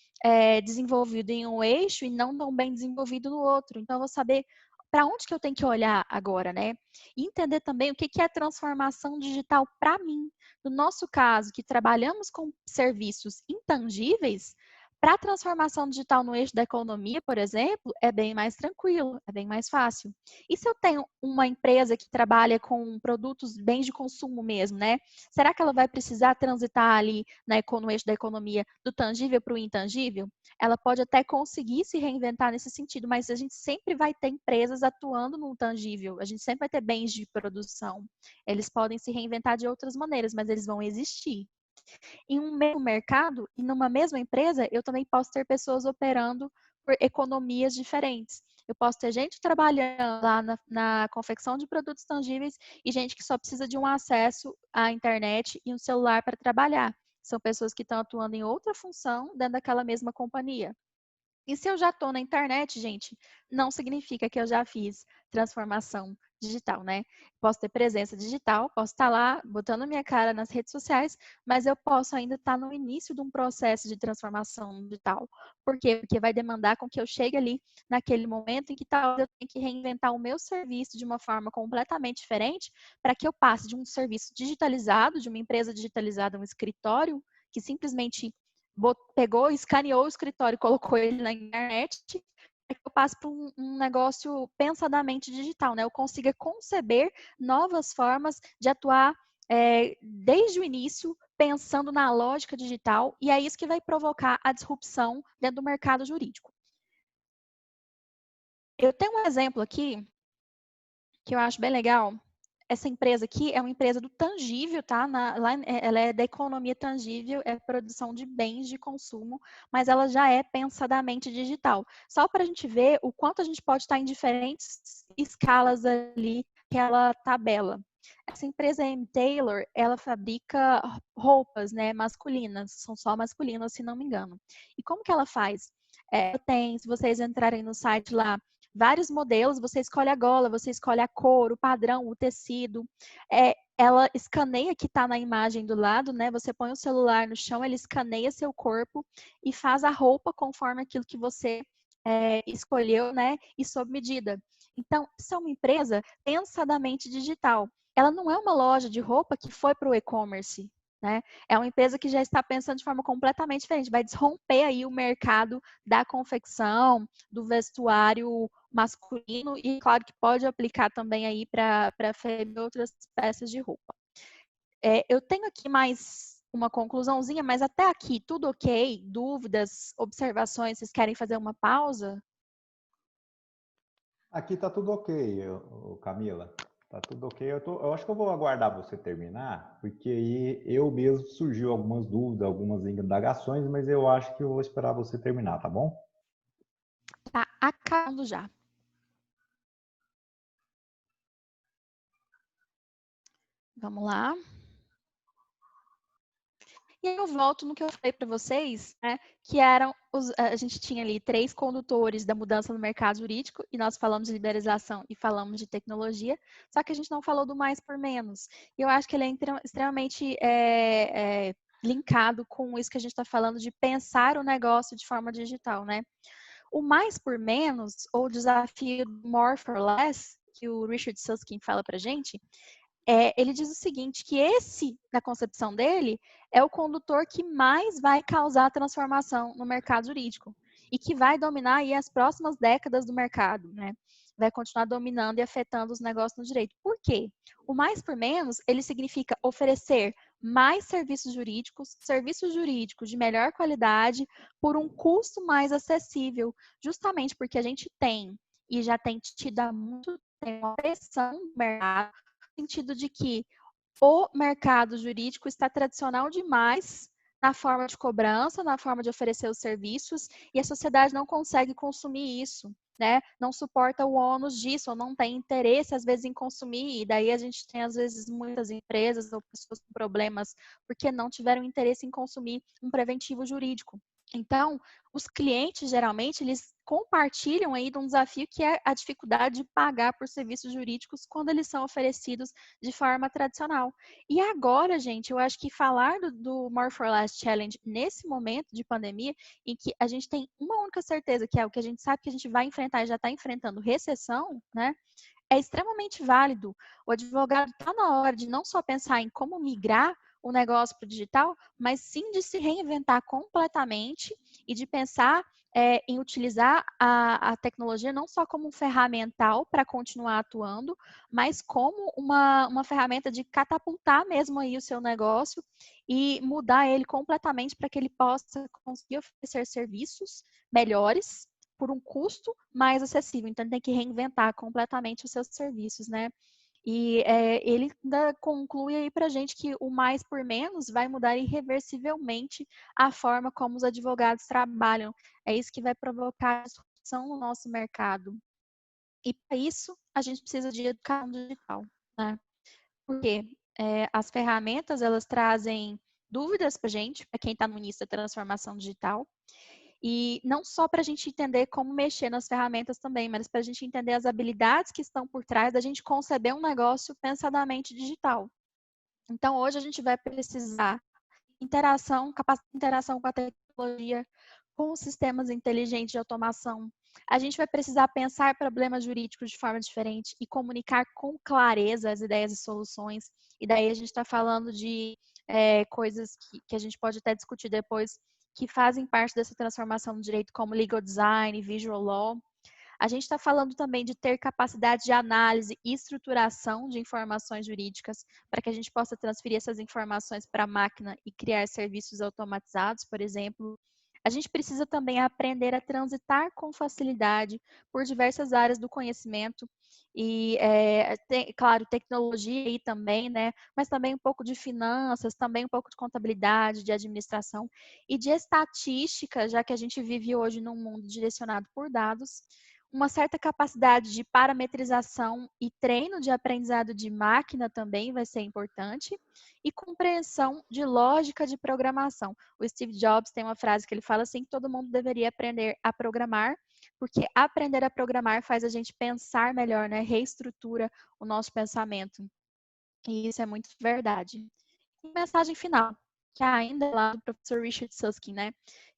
S2: desenvolvido em um eixo e não tão bem desenvolvido no outro. Então, eu vou saber para onde que eu tenho que olhar agora, né? E entender também o que é transformação digital para mim. No nosso caso, que trabalhamos com serviços intangíveis, para a transformação digital no eixo da economia, por exemplo, é bem mais tranquilo, é bem mais fácil. E se eu tenho uma empresa que trabalha com produtos, bens de consumo mesmo, né? Será que ela vai precisar transitar ali no eixo da economia do tangível para o intangível? Ela pode até conseguir se reinventar nesse sentido, mas a gente sempre vai ter empresas atuando no tangível, a gente sempre vai ter bens de produção. Eles podem se reinventar de outras maneiras, mas eles vão existir. Em um mesmo mercado e numa mesma empresa, eu também posso ter pessoas operando por economias diferentes. Eu posso ter gente trabalhando lá na confecção de produtos tangíveis e gente que só precisa de um acesso à internet e um celular para trabalhar. São pessoas que estão atuando em outra função dentro daquela mesma companhia. E se eu já estou na internet, gente, não significa que eu já fiz transformação digital, né? Posso ter presença digital, posso estar lá botando a minha cara nas redes sociais, mas eu posso ainda estar no início de um processo de transformação digital. Por quê? Porque vai demandar com que eu chegue ali naquele momento em que talvez eu tenha que reinventar o meu serviço de uma forma completamente diferente, para que eu passe de um serviço digitalizado, de uma empresa digitalizada, um escritório, que simplesmente pegou, escaneou o escritório e colocou ele na internet, é que eu passo para um negócio pensadamente digital, né? Eu consiga conceber novas formas de atuar desde o início, pensando na lógica digital, e é isso que vai provocar a disrupção dentro do mercado jurídico. Eu tenho um exemplo aqui que eu acho bem legal. Essa empresa aqui é uma empresa do tangível, tá? Ela é da economia tangível, é produção de bens de consumo, mas ela já é pensadamente digital. Só para a gente ver o quanto a gente pode estar em diferentes escalas ali, aquela tabela. Essa empresa M. Taylor, ela fabrica roupas, né, masculinas, são só masculinas, se não me engano. E como que ela faz? Se vocês entrarem no site lá, vários modelos, você escolhe a gola, você escolhe a cor, o padrão, o tecido. Ela escaneia que está na imagem do lado, né? Você põe o celular no chão, ele escaneia seu corpo e faz a roupa conforme aquilo que você escolheu, né? E sob medida. Então, isso é uma empresa pensadamente digital. Ela não é uma loja de roupa que foi para o e-commerce. né? É uma empresa que já está pensando de forma completamente diferente, vai desromper aí o mercado da confecção, do vestuário masculino e, claro, que pode aplicar também aí para e outras peças de roupa. Eu tenho aqui mais uma conclusãozinha, mas até aqui tudo ok? Dúvidas, observações, vocês querem fazer uma pausa?
S1: Aqui está tudo ok, Camila. Tá tudo ok. Eu acho que eu vou aguardar você terminar, porque aí eu mesmo surgiu algumas dúvidas, algumas indagações, mas eu acho que eu vou esperar você terminar, tá bom?
S2: Tá acabando já. Vamos lá. E aí eu volto no que eu falei para vocês, né, que eram a gente tinha ali 3 condutores da mudança no mercado jurídico, e nós falamos de liberalização e falamos de tecnologia, só que a gente não falou do mais por menos. E eu acho que ele é extremamente linkado com isso que a gente está falando de pensar o negócio de forma digital, né? O mais por menos, ou o desafio more for less, que o Richard Susskind fala para a gente, ele diz o seguinte, que esse, na concepção dele, é o condutor que mais vai causar transformação no mercado jurídico e que vai dominar aí as próximas décadas do mercado, né? Vai continuar dominando e afetando os negócios no direito. Por quê? O mais por menos, ele significa oferecer mais serviços jurídicos de melhor qualidade, por um custo mais acessível, justamente porque a gente tem, e já tem tido há muito tempo, uma pressão no mercado, sentido de que o mercado jurídico está tradicional demais na forma de cobrança, na forma de oferecer os serviços, e a sociedade não consegue consumir isso, né? Não suporta o ônus disso, ou não tem interesse, às vezes, em consumir, e daí a gente tem, às vezes, muitas empresas ou pessoas com problemas porque não tiveram interesse em consumir um preventivo jurídico. Então, os clientes, geralmente, eles compartilham aí de um desafio que é a dificuldade de pagar por serviços jurídicos quando eles são oferecidos de forma tradicional. E agora, gente, eu acho que falar do More for Less Challenge nesse momento de pandemia, em que a gente tem uma única certeza, que é o que a gente sabe que a gente vai enfrentar e já está enfrentando, recessão, né? É extremamente válido. O advogado está na hora de não só pensar em como migrar o negócio para o digital, mas sim de se reinventar completamente e de pensar em utilizar a tecnologia não só como um ferramental para continuar atuando, mas como uma ferramenta de catapultar mesmo aí o seu negócio e mudar ele completamente para que ele possa conseguir oferecer serviços melhores por um custo mais acessível. Então, tem que reinventar completamente os seus serviços, né? E ele ainda conclui aí para a gente que o mais por menos vai mudar irreversivelmente a forma como os advogados trabalham. É isso que vai provocar disrupção no nosso mercado. E para isso, a gente precisa de educação digital, né? Porque as ferramentas, elas trazem dúvidas para a gente, para quem está no início da transformação digital, e não só para a gente entender como mexer nas ferramentas também, mas para a gente entender as habilidades que estão por trás da gente conceber um negócio pensadamente digital. Então, hoje a gente vai precisar capacidade de interação com a tecnologia, com os sistemas inteligentes de automação. A gente vai precisar pensar problemas jurídicos de forma diferente e comunicar com clareza as ideias e soluções. E daí a gente está falando de coisas que a gente pode até discutir depois, que fazem parte dessa transformação do direito, como legal design, visual law. A gente está falando também de ter capacidade de análise e estruturação de informações jurídicas, para que a gente possa transferir essas informações para a máquina e criar serviços automatizados, por exemplo. A gente precisa também aprender a transitar com facilidade por diversas áreas do conhecimento e, claro, tecnologia aí também, né? Mas também um pouco de finanças, também um pouco de contabilidade, de administração e de estatística, já que a gente vive hoje num mundo direcionado por dados. Uma certa capacidade de parametrização e treino de aprendizado de máquina também vai ser importante, e compreensão de lógica de programação. O Steve Jobs tem uma frase que ele fala assim, que todo mundo deveria aprender a programar, porque aprender a programar faz a gente pensar melhor, né? Reestrutura o nosso pensamento. E isso é muito verdade. E mensagem final, que ainda é lá do professor Richard Susskind, né?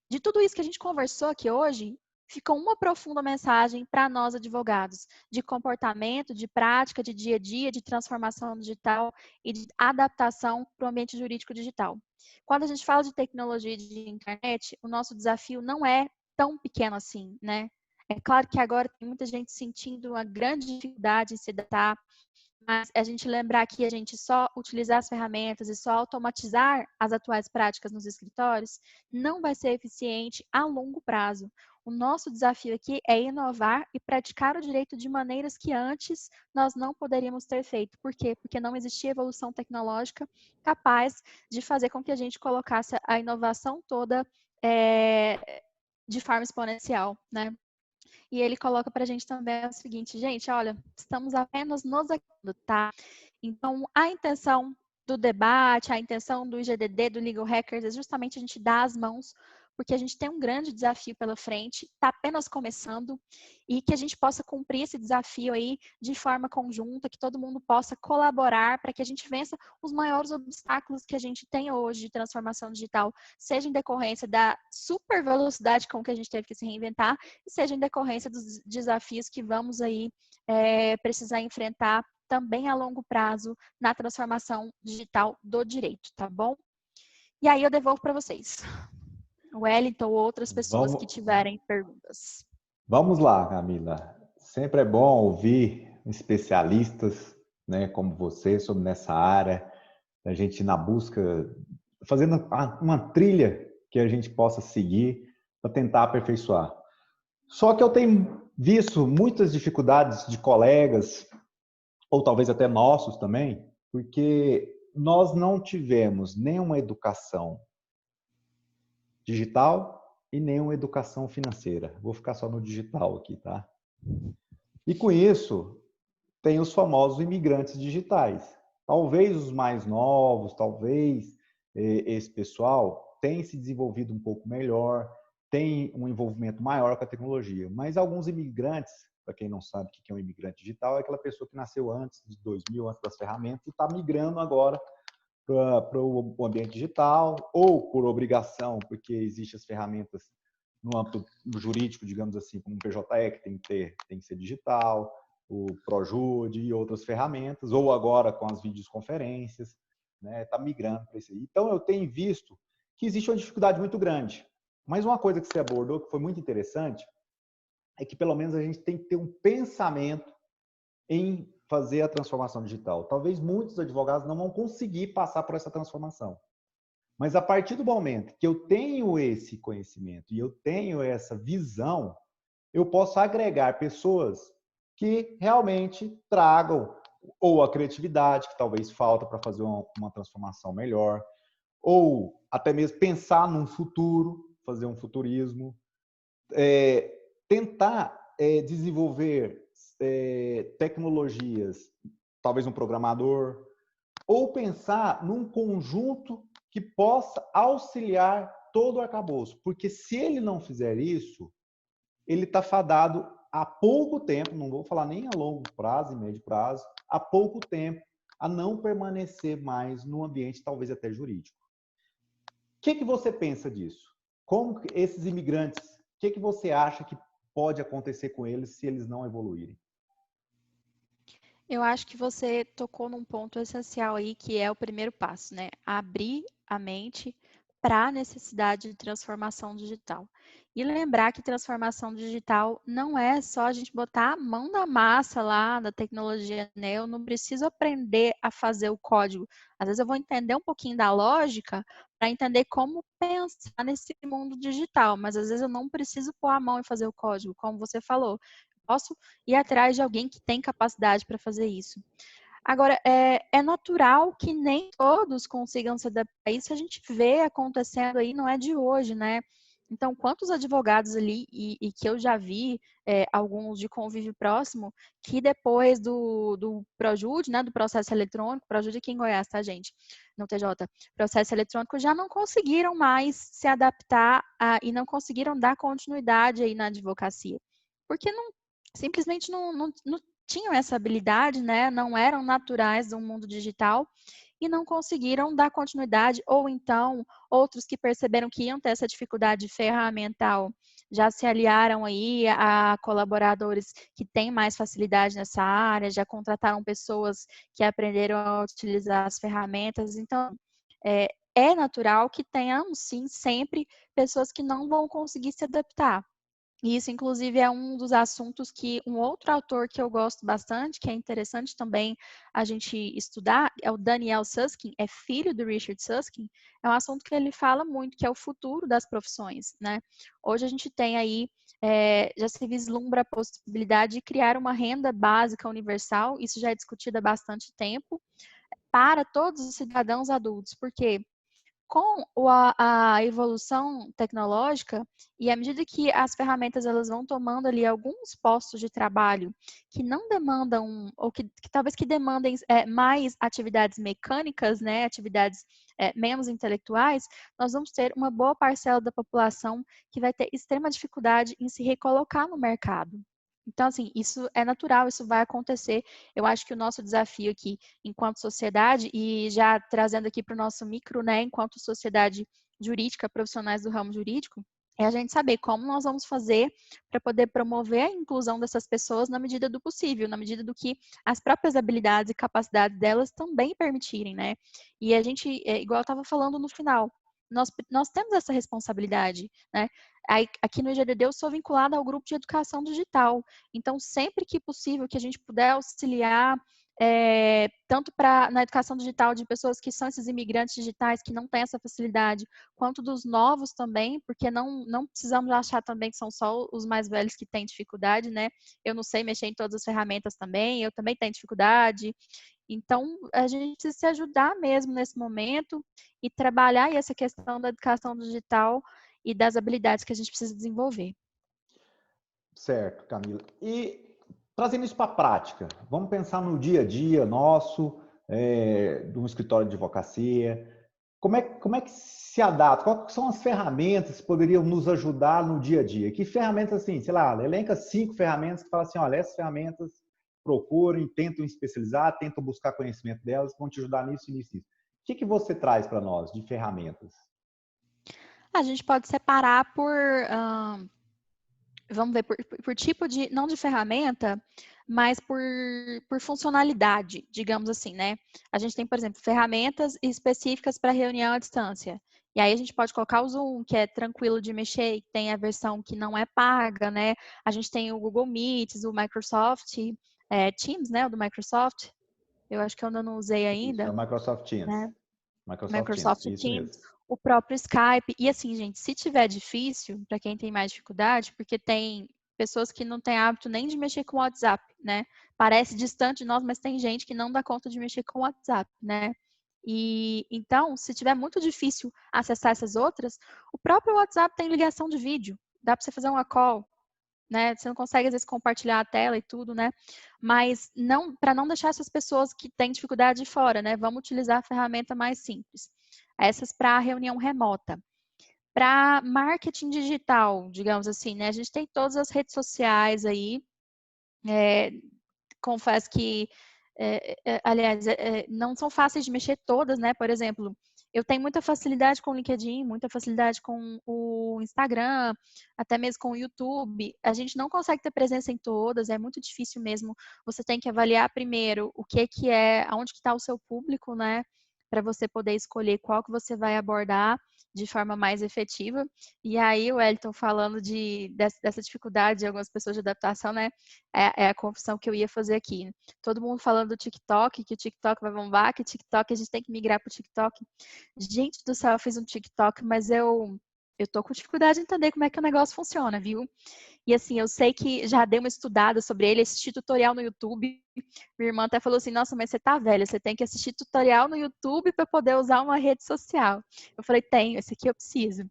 S2: De tudo isso que a gente conversou aqui hoje, fica uma profunda mensagem para nós advogados, de comportamento, de prática, de dia a dia, de transformação digital e de adaptação para o ambiente jurídico digital. Quando a gente fala de tecnologia e de internet, o nosso desafio não é tão pequeno assim, né? É claro que agora tem muita gente sentindo uma grande dificuldade em se adaptar, mas a gente lembrar que a gente só utilizar as ferramentas e só automatizar as atuais práticas nos escritórios não vai ser eficiente a longo prazo. O nosso desafio aqui é inovar e praticar o direito de maneiras que antes nós não poderíamos ter feito. Por quê? Porque não existia evolução tecnológica capaz de fazer com que a gente colocasse a inovação toda de forma exponencial, né? E ele coloca para a gente também o seguinte, gente, olha, estamos apenas nos aquecendo, tá? Então, a intenção do debate, a intenção do IGDD, do Legal Hackers, é justamente a gente dar as mãos, porque a gente tem um grande desafio pela frente, está apenas começando, e que a gente possa cumprir esse desafio aí de forma conjunta, que todo mundo possa colaborar para que a gente vença os maiores obstáculos que a gente tem hoje de transformação digital, seja em decorrência da super velocidade com que a gente teve que se reinventar, seja em decorrência dos desafios que vamos aí precisar enfrentar também a longo prazo na transformação digital do direito, tá bom? E aí eu devolvo para vocês. O Wellington ou outras pessoas que tiverem perguntas.
S1: Vamos lá, Camila. Sempre é bom ouvir especialistas, né, como você, sobre nessa área, a gente na busca, fazendo uma trilha que a gente possa seguir para tentar aperfeiçoar. Só que eu tenho visto muitas dificuldades de colegas, ou talvez até nossos também, porque nós não tivemos nenhuma educação digital e nenhuma educação financeira. Vou ficar só no digital aqui, tá? E com isso, tem os famosos imigrantes digitais. Talvez os mais novos, talvez esse pessoal tenha se desenvolvido um pouco melhor, tem um envolvimento maior com a tecnologia. Mas alguns imigrantes, para quem não sabe o que é um imigrante digital, é aquela pessoa que nasceu antes de 2000, antes das ferramentas, e está migrando agora para o ambiente digital, ou por obrigação, porque existem as ferramentas no âmbito jurídico, digamos assim, como o PJE, que tem que ser digital, o Projude e outras ferramentas, ou agora com as videoconferências, né, está migrando para isso aí. Então, eu tenho visto que existe uma dificuldade muito grande. Mas uma coisa que você abordou, que foi muito interessante, é que pelo menos a gente tem que ter um pensamento em fazer a transformação digital. Talvez muitos advogados não vão conseguir passar por essa transformação. Mas a partir do momento que eu tenho esse conhecimento e eu tenho essa visão, eu posso agregar pessoas que realmente tragam ou a criatividade, que talvez falta para fazer uma transformação melhor, ou até mesmo pensar num futuro, fazer um futurismo, tentar desenvolver tecnologias, talvez um programador, ou pensar num conjunto que possa auxiliar todo o arcabouço. Porque se ele não fizer isso, ele está fadado há pouco tempo, não vou falar nem a longo prazo, em médio prazo, há pouco tempo, a não permanecer mais no ambiente, talvez até jurídico. O que você pensa disso? Como esses imigrantes, o que você acha que pode acontecer com eles se eles não evoluírem?
S2: Eu acho que você tocou num ponto essencial aí, que é o primeiro passo, né? Abrir a mente para a necessidade de transformação digital. E lembrar que transformação digital não é só a gente botar a mão na massa lá da tecnologia, né? Eu não preciso aprender a fazer o código. Às vezes eu vou entender um pouquinho da lógica para entender como pensar nesse mundo digital, mas às vezes eu não preciso pôr a mão e fazer o código, como você falou. Posso ir atrás de alguém que tem capacidade para fazer isso. Agora, é natural que nem todos consigam se adaptar a isso. A gente vê acontecendo aí, não é de hoje, né? Então, quantos advogados ali, e que eu já vi, alguns de convívio próximo, que depois do Projude, né, do processo eletrônico, Projude aqui em Goiás, tá, gente? No TJ, processo eletrônico, já não conseguiram mais se adaptar e não conseguiram dar continuidade aí na advocacia. Porque simplesmente não tinham essa habilidade, né? Não eram naturais do mundo digital e não conseguiram dar continuidade, ou então outros que perceberam que iam ter essa dificuldade ferramental já se aliaram aí a colaboradores que têm mais facilidade nessa área, já contrataram pessoas que aprenderam a utilizar as ferramentas. Então, é natural que tenhamos, sim, sempre pessoas que não vão conseguir se adaptar. E isso, inclusive, é um dos assuntos que um outro autor que eu gosto bastante, que é interessante também a gente estudar, é o Daniel Susskind, é filho do Richard Susskind, é um assunto que ele fala muito, que é o futuro das profissões, né? Hoje a gente tem aí, já se vislumbra a possibilidade de criar uma renda básica universal, isso já é discutido há bastante tempo, para todos os cidadãos adultos, porque com a evolução tecnológica e à medida que as ferramentas elas vão tomando ali alguns postos de trabalho que não demandam ou que talvez que demandem mais atividades mecânicas, né, atividades menos intelectuais, nós vamos ter uma boa parcela da população que vai ter extrema dificuldade em se recolocar no mercado. Então, assim, isso é natural, isso vai acontecer. Eu acho que o nosso desafio aqui, enquanto sociedade, e já trazendo aqui para o nosso micro, né, enquanto sociedade jurídica, profissionais do ramo jurídico, é a gente saber como nós vamos fazer para poder promover a inclusão dessas pessoas na medida do possível, na medida do que as próprias habilidades e capacidades delas também permitirem, né? E a gente, igual eu estava falando no final, nós temos essa responsabilidade, né? Aqui no IGDD eu sou vinculada ao grupo de educação digital, então sempre que possível que a gente puder auxiliar tanto na educação digital de pessoas que são esses imigrantes digitais que não têm essa facilidade, quanto dos novos também, porque não precisamos achar também que são só os mais velhos que têm dificuldade, né? Eu não sei mexer em todas as ferramentas também, eu também tenho dificuldade. Então, a gente precisa se ajudar mesmo nesse momento e trabalhar essa questão da educação digital e das habilidades que a gente precisa desenvolver.
S1: Certo, Camila. E trazendo isso para a prática, vamos pensar no dia a dia nosso, de um escritório de advocacia. Como é que se adapta? Quais são as ferramentas que poderiam nos ajudar no dia a dia? Que ferramentas, assim, sei lá, elenca 5 ferramentas que fala assim, olha, essas ferramentas procurem, tentam especializar, tentam buscar conhecimento delas, vão te ajudar nisso e nisso. O que você traz para nós de ferramentas?
S2: A gente pode separar vamos ver, por tipo de, não de ferramenta, mas por funcionalidade, digamos assim, né? A gente tem, por exemplo, ferramentas específicas para reunião à distância. E aí a gente pode colocar o Zoom, que é tranquilo de mexer, tem a versão que não é paga, né? A gente tem o Google Meets, o Microsoft Teams, né? O do Microsoft. Eu acho que eu ainda não usei
S1: Isso, é
S2: ainda,
S1: o Microsoft Teams.
S2: né?
S1: Microsoft Teams,
S2: Microsoft
S1: isso
S2: Teams,
S1: mesmo.
S2: o próprio Skype. E assim, gente, se tiver difícil, para quem tem mais dificuldade, porque tem pessoas que não têm hábito nem de mexer com o WhatsApp, né? Parece distante de nós, mas tem gente que não dá conta de mexer com o WhatsApp, né? E então, se tiver muito difícil acessar essas outras, o próprio WhatsApp tem ligação de vídeo. Dá para você fazer uma call, né? Você não consegue às vezes compartilhar a tela e tudo, né? Mas não, para não deixar essas pessoas que têm dificuldade de fora, né? Vamos utilizar a ferramenta mais simples. Essas para reunião remota. Para marketing digital, digamos assim, né? A gente tem todas as redes sociais aí. Confesso que, aliás, não são fáceis de mexer todas, né? Por exemplo, eu tenho muita facilidade com o LinkedIn, muita facilidade com o Instagram, até mesmo com o YouTube. A gente não consegue ter presença em todas, é muito difícil mesmo. Você tem que avaliar primeiro o que é, aonde que está o seu público, né? Para você poder escolher qual que você vai abordar de forma mais efetiva. E aí, o Wellington falando dessa dificuldade de algumas pessoas de adaptação, né? É a confissão que eu ia fazer aqui. Todo mundo falando do TikTok, que o TikTok vai bombar, que o TikTok, a gente tem que migrar para o TikTok. Gente do céu, eu fiz um TikTok, mas eu tô com dificuldade de entender como é que o negócio funciona, viu? E assim, eu sei que já dei uma estudada sobre ele, assisti tutorial no YouTube. Minha irmã até falou assim, nossa, mas você tá velha, você tem que assistir tutorial no YouTube para poder usar uma rede social. Eu falei, tenho, esse aqui eu preciso.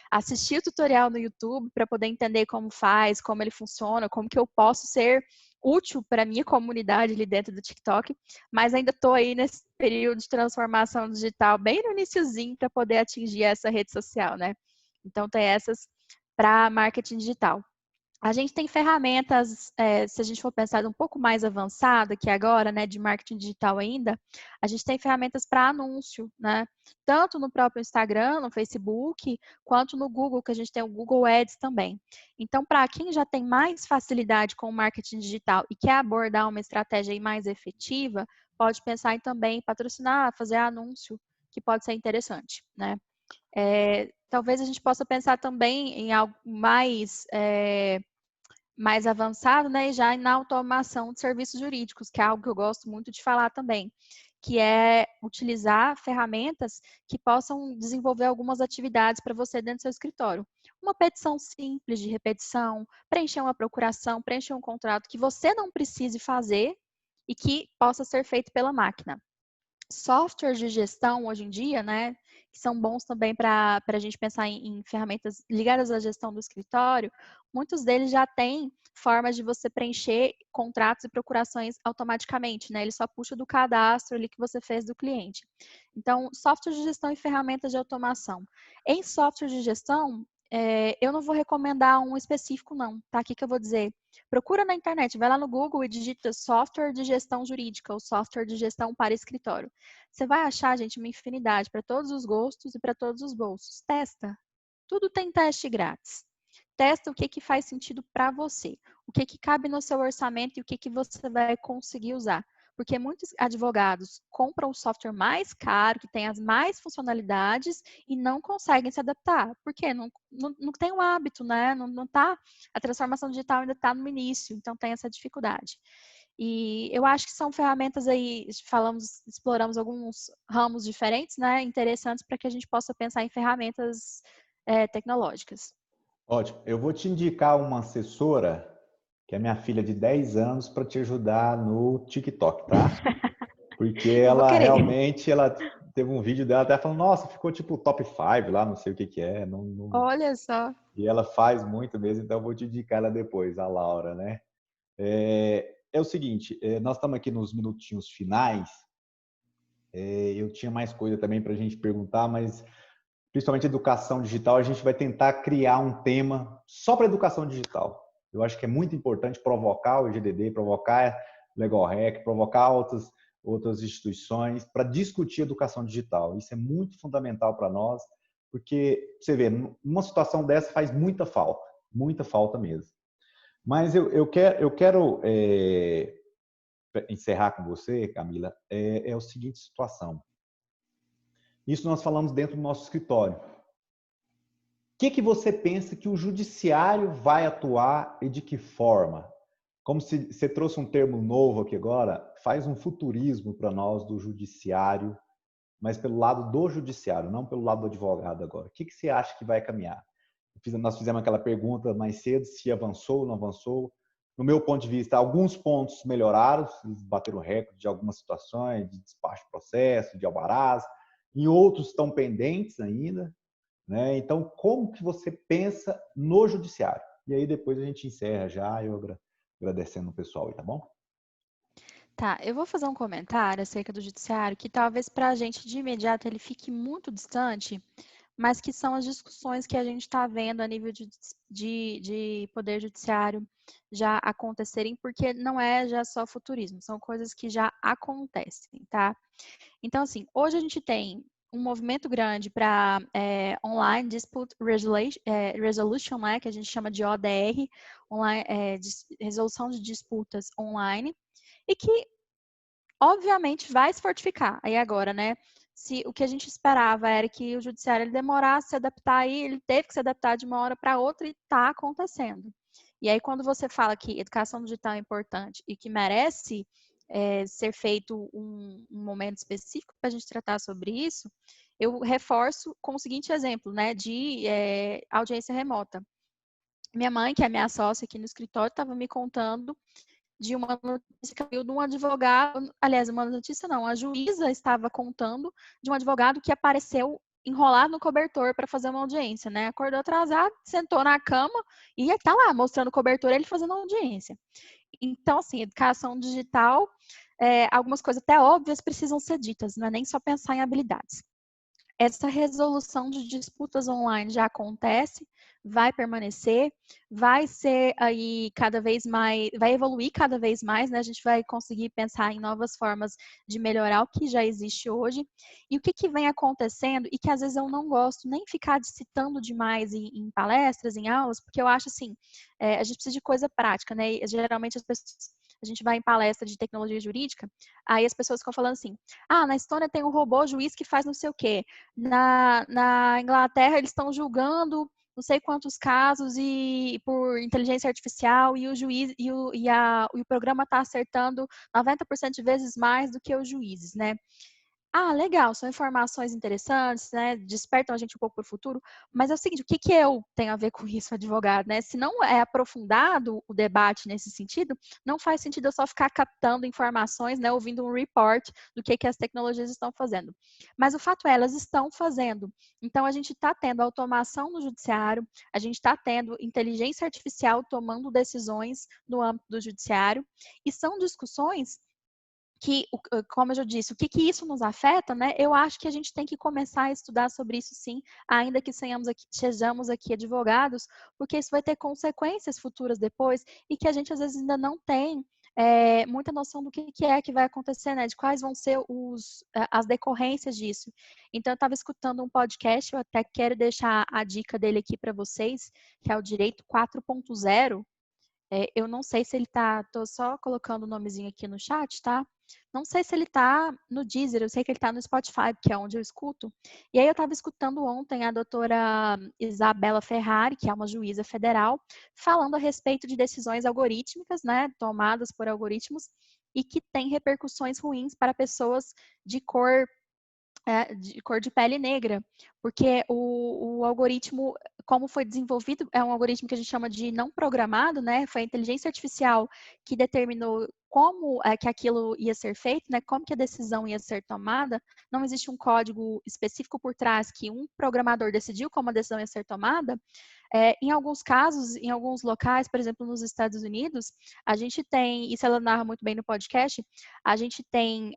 S2: Assisti o tutorial no YouTube para poder entender como faz, como ele funciona, como que eu posso ser útil para a minha comunidade ali dentro do TikTok, mas ainda estou aí nesse período de transformação digital, bem no iniciozinho, para poder atingir essa rede social, né? Então, tem essas para marketing digital. A gente tem ferramentas, se a gente for pensar um pouco mais avançada que agora, né, de marketing digital ainda, a gente tem ferramentas para anúncio, né? Tanto no próprio Instagram, no Facebook, quanto no Google, que a gente tem o Google Ads também. Então, para quem já tem mais facilidade com o marketing digital e quer abordar uma estratégia aí mais efetiva, pode pensar em também patrocinar, fazer anúncio, que pode ser interessante, né? Talvez a gente possa pensar também em algo mais avançado, né, e já na automação de serviços jurídicos, que é algo que eu gosto muito de falar também, que é utilizar ferramentas que possam desenvolver algumas atividades para você dentro do seu escritório. Uma petição simples de repetição, preencher uma procuração, preencher um contrato que você não precise fazer e que possa ser feito pela máquina. Softwares de gestão hoje em dia, né, que são bons também para a gente pensar em ferramentas ligadas à gestão do escritório, muitos deles já têm formas de você preencher contratos e procurações automaticamente, né? Ele só puxa do cadastro ali que você fez do cliente. Então, software de gestão e ferramentas de automação. Em software de gestão, eu não vou recomendar um específico, não, tá? Aqui que eu vou dizer. Procura na internet, vai lá no Google e digita software de gestão jurídica ou software de gestão para escritório. Você vai achar, gente, uma infinidade para todos os gostos e para todos os bolsos. Testa. Tudo tem teste grátis. Testa o que faz sentido para você, o que cabe no seu orçamento e o que você vai conseguir usar. Porque muitos advogados compram o software mais caro, que tem as mais funcionalidades e não conseguem se adaptar. Por quê? Não tem o hábito, né? A transformação digital ainda está no início, então tem essa dificuldade. E eu acho que são ferramentas aí, exploramos alguns ramos diferentes, né? Interessantes para que a gente possa pensar em ferramentas tecnológicas.
S1: Ótimo. Eu vou te indicar uma assessora, que é minha filha de 10 anos, para te ajudar no TikTok, tá? Porque
S2: Vou
S1: ela
S2: querer.
S1: realmente, ela teve um vídeo dela até falando, nossa, ficou tipo top 5 lá, não sei o que que é.
S2: Olha só.
S1: E ela faz muito mesmo, então eu vou te indicar ela depois, a Laura, né? É o seguinte, nós estamos aqui nos minutinhos finais. Eu tinha mais coisa também para a gente perguntar, mas principalmente educação digital, a gente vai tentar criar um tema só para educação digital. Eu acho que é muito importante provocar o IGDD, provocar o Legal Rec, provocar outras instituições para discutir educação digital. Isso é muito fundamental para nós, porque, você vê, uma situação dessa faz muita falta mesmo. Mas eu quero encerrar com você, Camila, é a seguinte situação. Isso nós falamos dentro do nosso escritório. O que você pensa que o judiciário vai atuar e de que forma? Como se você trouxe um termo novo aqui agora, faz um futurismo para nós do judiciário, mas pelo lado do judiciário, não pelo lado do advogado agora. O que você acha que vai caminhar? Nós fizemos aquela pergunta mais cedo, se avançou ou não avançou. No meu ponto de vista, alguns pontos melhoraram, bateram recorde de algumas situações, de despacho de processo, de alvarás, e outros estão pendentes ainda. Né? Então, como que você pensa no judiciário? E aí depois a gente encerra já, eu agradecendo o pessoal aí, tá bom?
S2: Tá, eu vou fazer um comentário acerca do judiciário que talvez para a gente de imediato ele fique muito distante, mas que são as discussões que a gente está vendo a nível de poder judiciário já acontecerem, porque não é já só futurismo, são coisas que já acontecem, tá? Então, assim, hoje a gente tem um movimento grande para Online Dispute Resolution, né, que a gente chama de ODR, resolução de disputas online, e que, obviamente, vai se fortificar. Aí agora, né, se o que a gente esperava era que o judiciário ele demorasse a se adaptar, aí ele teve que se adaptar de uma hora para outra e está acontecendo. E aí, quando você fala que educação digital é importante e que merece ser feito um momento específico para a gente tratar sobre isso, eu reforço com o seguinte exemplo, né, de audiência remota. Minha mãe, que é minha sócia aqui no escritório, estava me contando de uma notícia que saiu de um advogado, aliás, uma notícia não, a juíza estava contando de um advogado que apareceu enrolado no cobertor para fazer uma audiência, né? Acordou atrasado, sentou na cama e está lá mostrando o cobertor, ele fazendo a audiência. Então, assim, educação digital, algumas coisas até óbvias precisam ser ditas, não é nem só pensar em habilidades. Essa resolução de disputas online já acontece, vai permanecer, vai ser aí cada vez mais, vai evoluir cada vez mais, né? A gente vai conseguir pensar em novas formas de melhorar o que já existe hoje. E o que, que vem acontecendo, e que às vezes eu não gosto nem ficar citando demais em palestras, em aulas, porque eu acho assim, a gente precisa de coisa prática, né? E, geralmente as pessoas, a gente vai em palestra de tecnologia jurídica, aí as pessoas ficam falando assim, na Estônia tem um robô juiz que faz não sei o quê, na Inglaterra eles estão julgando não sei quantos casos e por inteligência artificial e o juiz e o programa está acertando 90% de vezes mais do que os juízes, né? Legal, são informações interessantes, né? Despertam a gente um pouco para o futuro, mas é o seguinte, o que eu tenho a ver com isso, advogado, né? Se não é aprofundado o debate nesse sentido, não faz sentido eu só ficar captando informações, né? Ouvindo um report do que as tecnologias estão fazendo. Mas o fato é, elas estão fazendo. Então, a gente está tendo automação no judiciário, a gente está tendo inteligência artificial tomando decisões no âmbito do judiciário, e são discussões que, como eu já disse, o que isso nos afeta, né? Eu acho que a gente tem que começar a estudar sobre isso sim, ainda que sejamos aqui advogados, porque isso vai ter consequências futuras depois e que a gente às vezes ainda não tem muita noção do que é que vai acontecer, né? De quais vão ser as decorrências disso. Então, eu estava escutando um podcast, eu até quero deixar a dica dele aqui para vocês, que é o Direito 4.0. Eu não sei se ele tá, tô só colocando o nomezinho aqui no chat, tá? Não sei se ele tá no Deezer, eu sei que ele tá no Spotify, que é onde eu escuto. E aí eu estava escutando ontem a doutora Isabela Ferrari, que é uma juíza federal, falando a respeito de decisões algorítmicas, né, tomadas por algoritmos, e que tem repercussões ruins para pessoas de cor de pele negra, porque o algoritmo, como foi desenvolvido, é um algoritmo que a gente chama de não programado, né? Foi a inteligência artificial que determinou como que aquilo ia ser feito, né? Como que a decisão ia ser tomada. Não existe um código específico por trás que um programador decidiu como a decisão ia ser tomada. Em alguns casos, em alguns locais, por exemplo, nos Estados Unidos, a gente tem, isso ela narra muito bem no podcast, a gente tem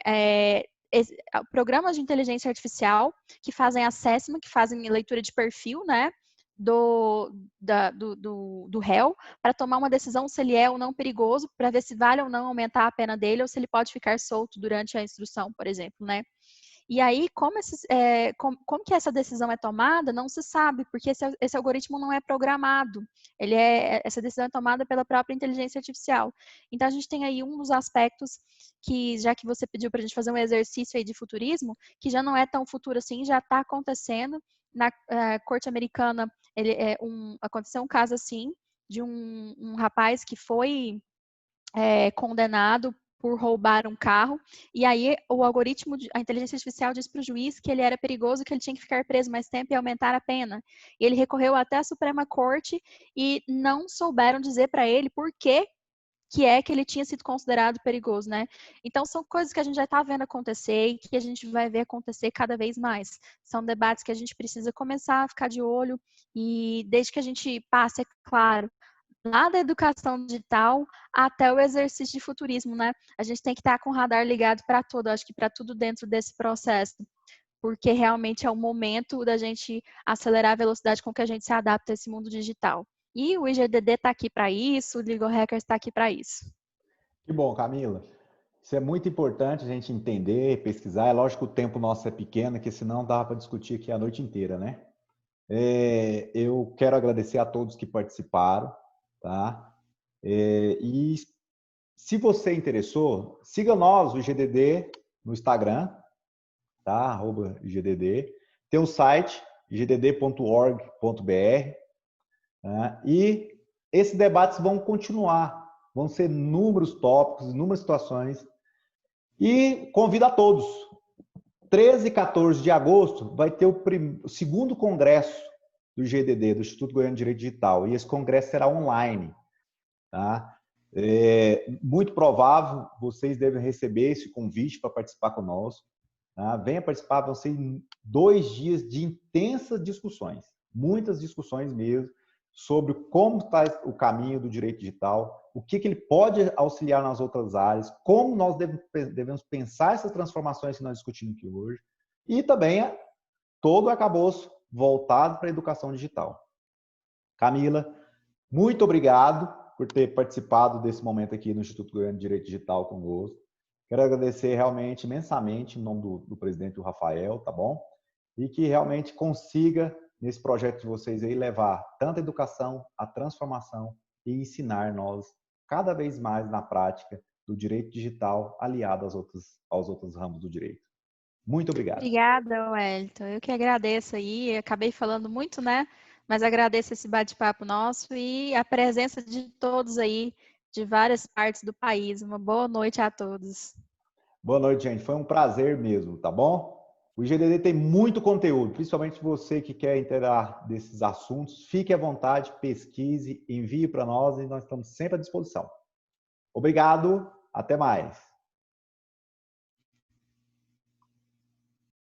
S2: programas de inteligência artificial que fazem assessment, que fazem leitura de perfil, né, do réu, para tomar uma decisão se ele é ou não perigoso, para ver se vale ou não aumentar a pena dele ou se ele pode ficar solto durante a instrução, por exemplo, né. E aí, como que essa decisão é tomada, não se sabe, porque esse algoritmo não é programado. Essa decisão é tomada pela própria inteligência artificial. Então, a gente tem aí um dos aspectos que, já que você pediu para a gente fazer um exercício aí de futurismo, que já não é tão futuro assim, já está acontecendo. Na corte americana, aconteceu um caso assim, de um rapaz que foi condenado por roubar um carro, e aí o algoritmo, a inteligência artificial disse para o juiz que ele era perigoso, que ele tinha que ficar preso mais tempo e aumentar a pena. E ele recorreu até a Suprema Corte e não souberam dizer para ele por que que ele tinha sido considerado perigoso, né? Então, são coisas que a gente já está vendo acontecer e que a gente vai ver acontecer cada vez mais. São debates que a gente precisa começar a ficar de olho e desde que a gente passe, é claro, lá da educação digital até o exercício de futurismo, né? A gente tem que estar com o radar ligado para tudo, acho que para tudo dentro desse processo, porque realmente é o momento da gente acelerar a velocidade com que a gente se adapta a esse mundo digital. E o IGDD está aqui para isso, o Legal Hackers está aqui para isso.
S1: Que bom, Camila. Isso é muito importante a gente entender, pesquisar. É lógico que o tempo nosso é pequeno, que senão dá para discutir aqui a noite inteira, né? Eu quero agradecer a todos que participaram, tá? E se você interessou, siga nós, o IGDD, no Instagram, tá? @IGDD. Tem o site, igdd.org.br, tá? E esses debates vão continuar, vão ser inúmeros tópicos, inúmeras situações. E convido a todos. 13 e 14 de agosto vai ter o segundo congresso do IGDD, do Instituto Goiano de Direito Digital, e esse congresso será online. Tá? Muito provável, vocês devem receber esse convite para participar conosco. Tá? Venha participar, vão ser 2 dias de intensas discussões, muitas discussões mesmo, sobre como está o caminho do direito digital, o que ele pode auxiliar nas outras áreas, como nós devemos pensar essas transformações que nós discutimos aqui hoje, e também todo o arcabouço voltado para a educação digital. Camila, muito obrigado por ter participado desse momento aqui no Instituto Goiano de Direito Digital conosco. Quero agradecer realmente imensamente em nome do presidente, o Rafael, tá bom? E que realmente consiga, nesse projeto de vocês aí, levar tanto a educação, a transformação e ensinar nós cada vez mais na prática do direito digital aliado aos outros ramos do direito. Muito obrigado.
S2: Obrigada, Wellington. Eu que agradeço aí. Acabei falando muito, né? Mas agradeço esse bate-papo nosso e a presença de todos aí, de várias partes do país. Uma boa noite a todos.
S1: Boa noite, gente. Foi um prazer mesmo, tá bom? O IGDD tem muito conteúdo, principalmente você que quer inteirar desses assuntos. Fique à vontade, pesquise, envie para nós e nós estamos sempre à disposição. Obrigado, até mais.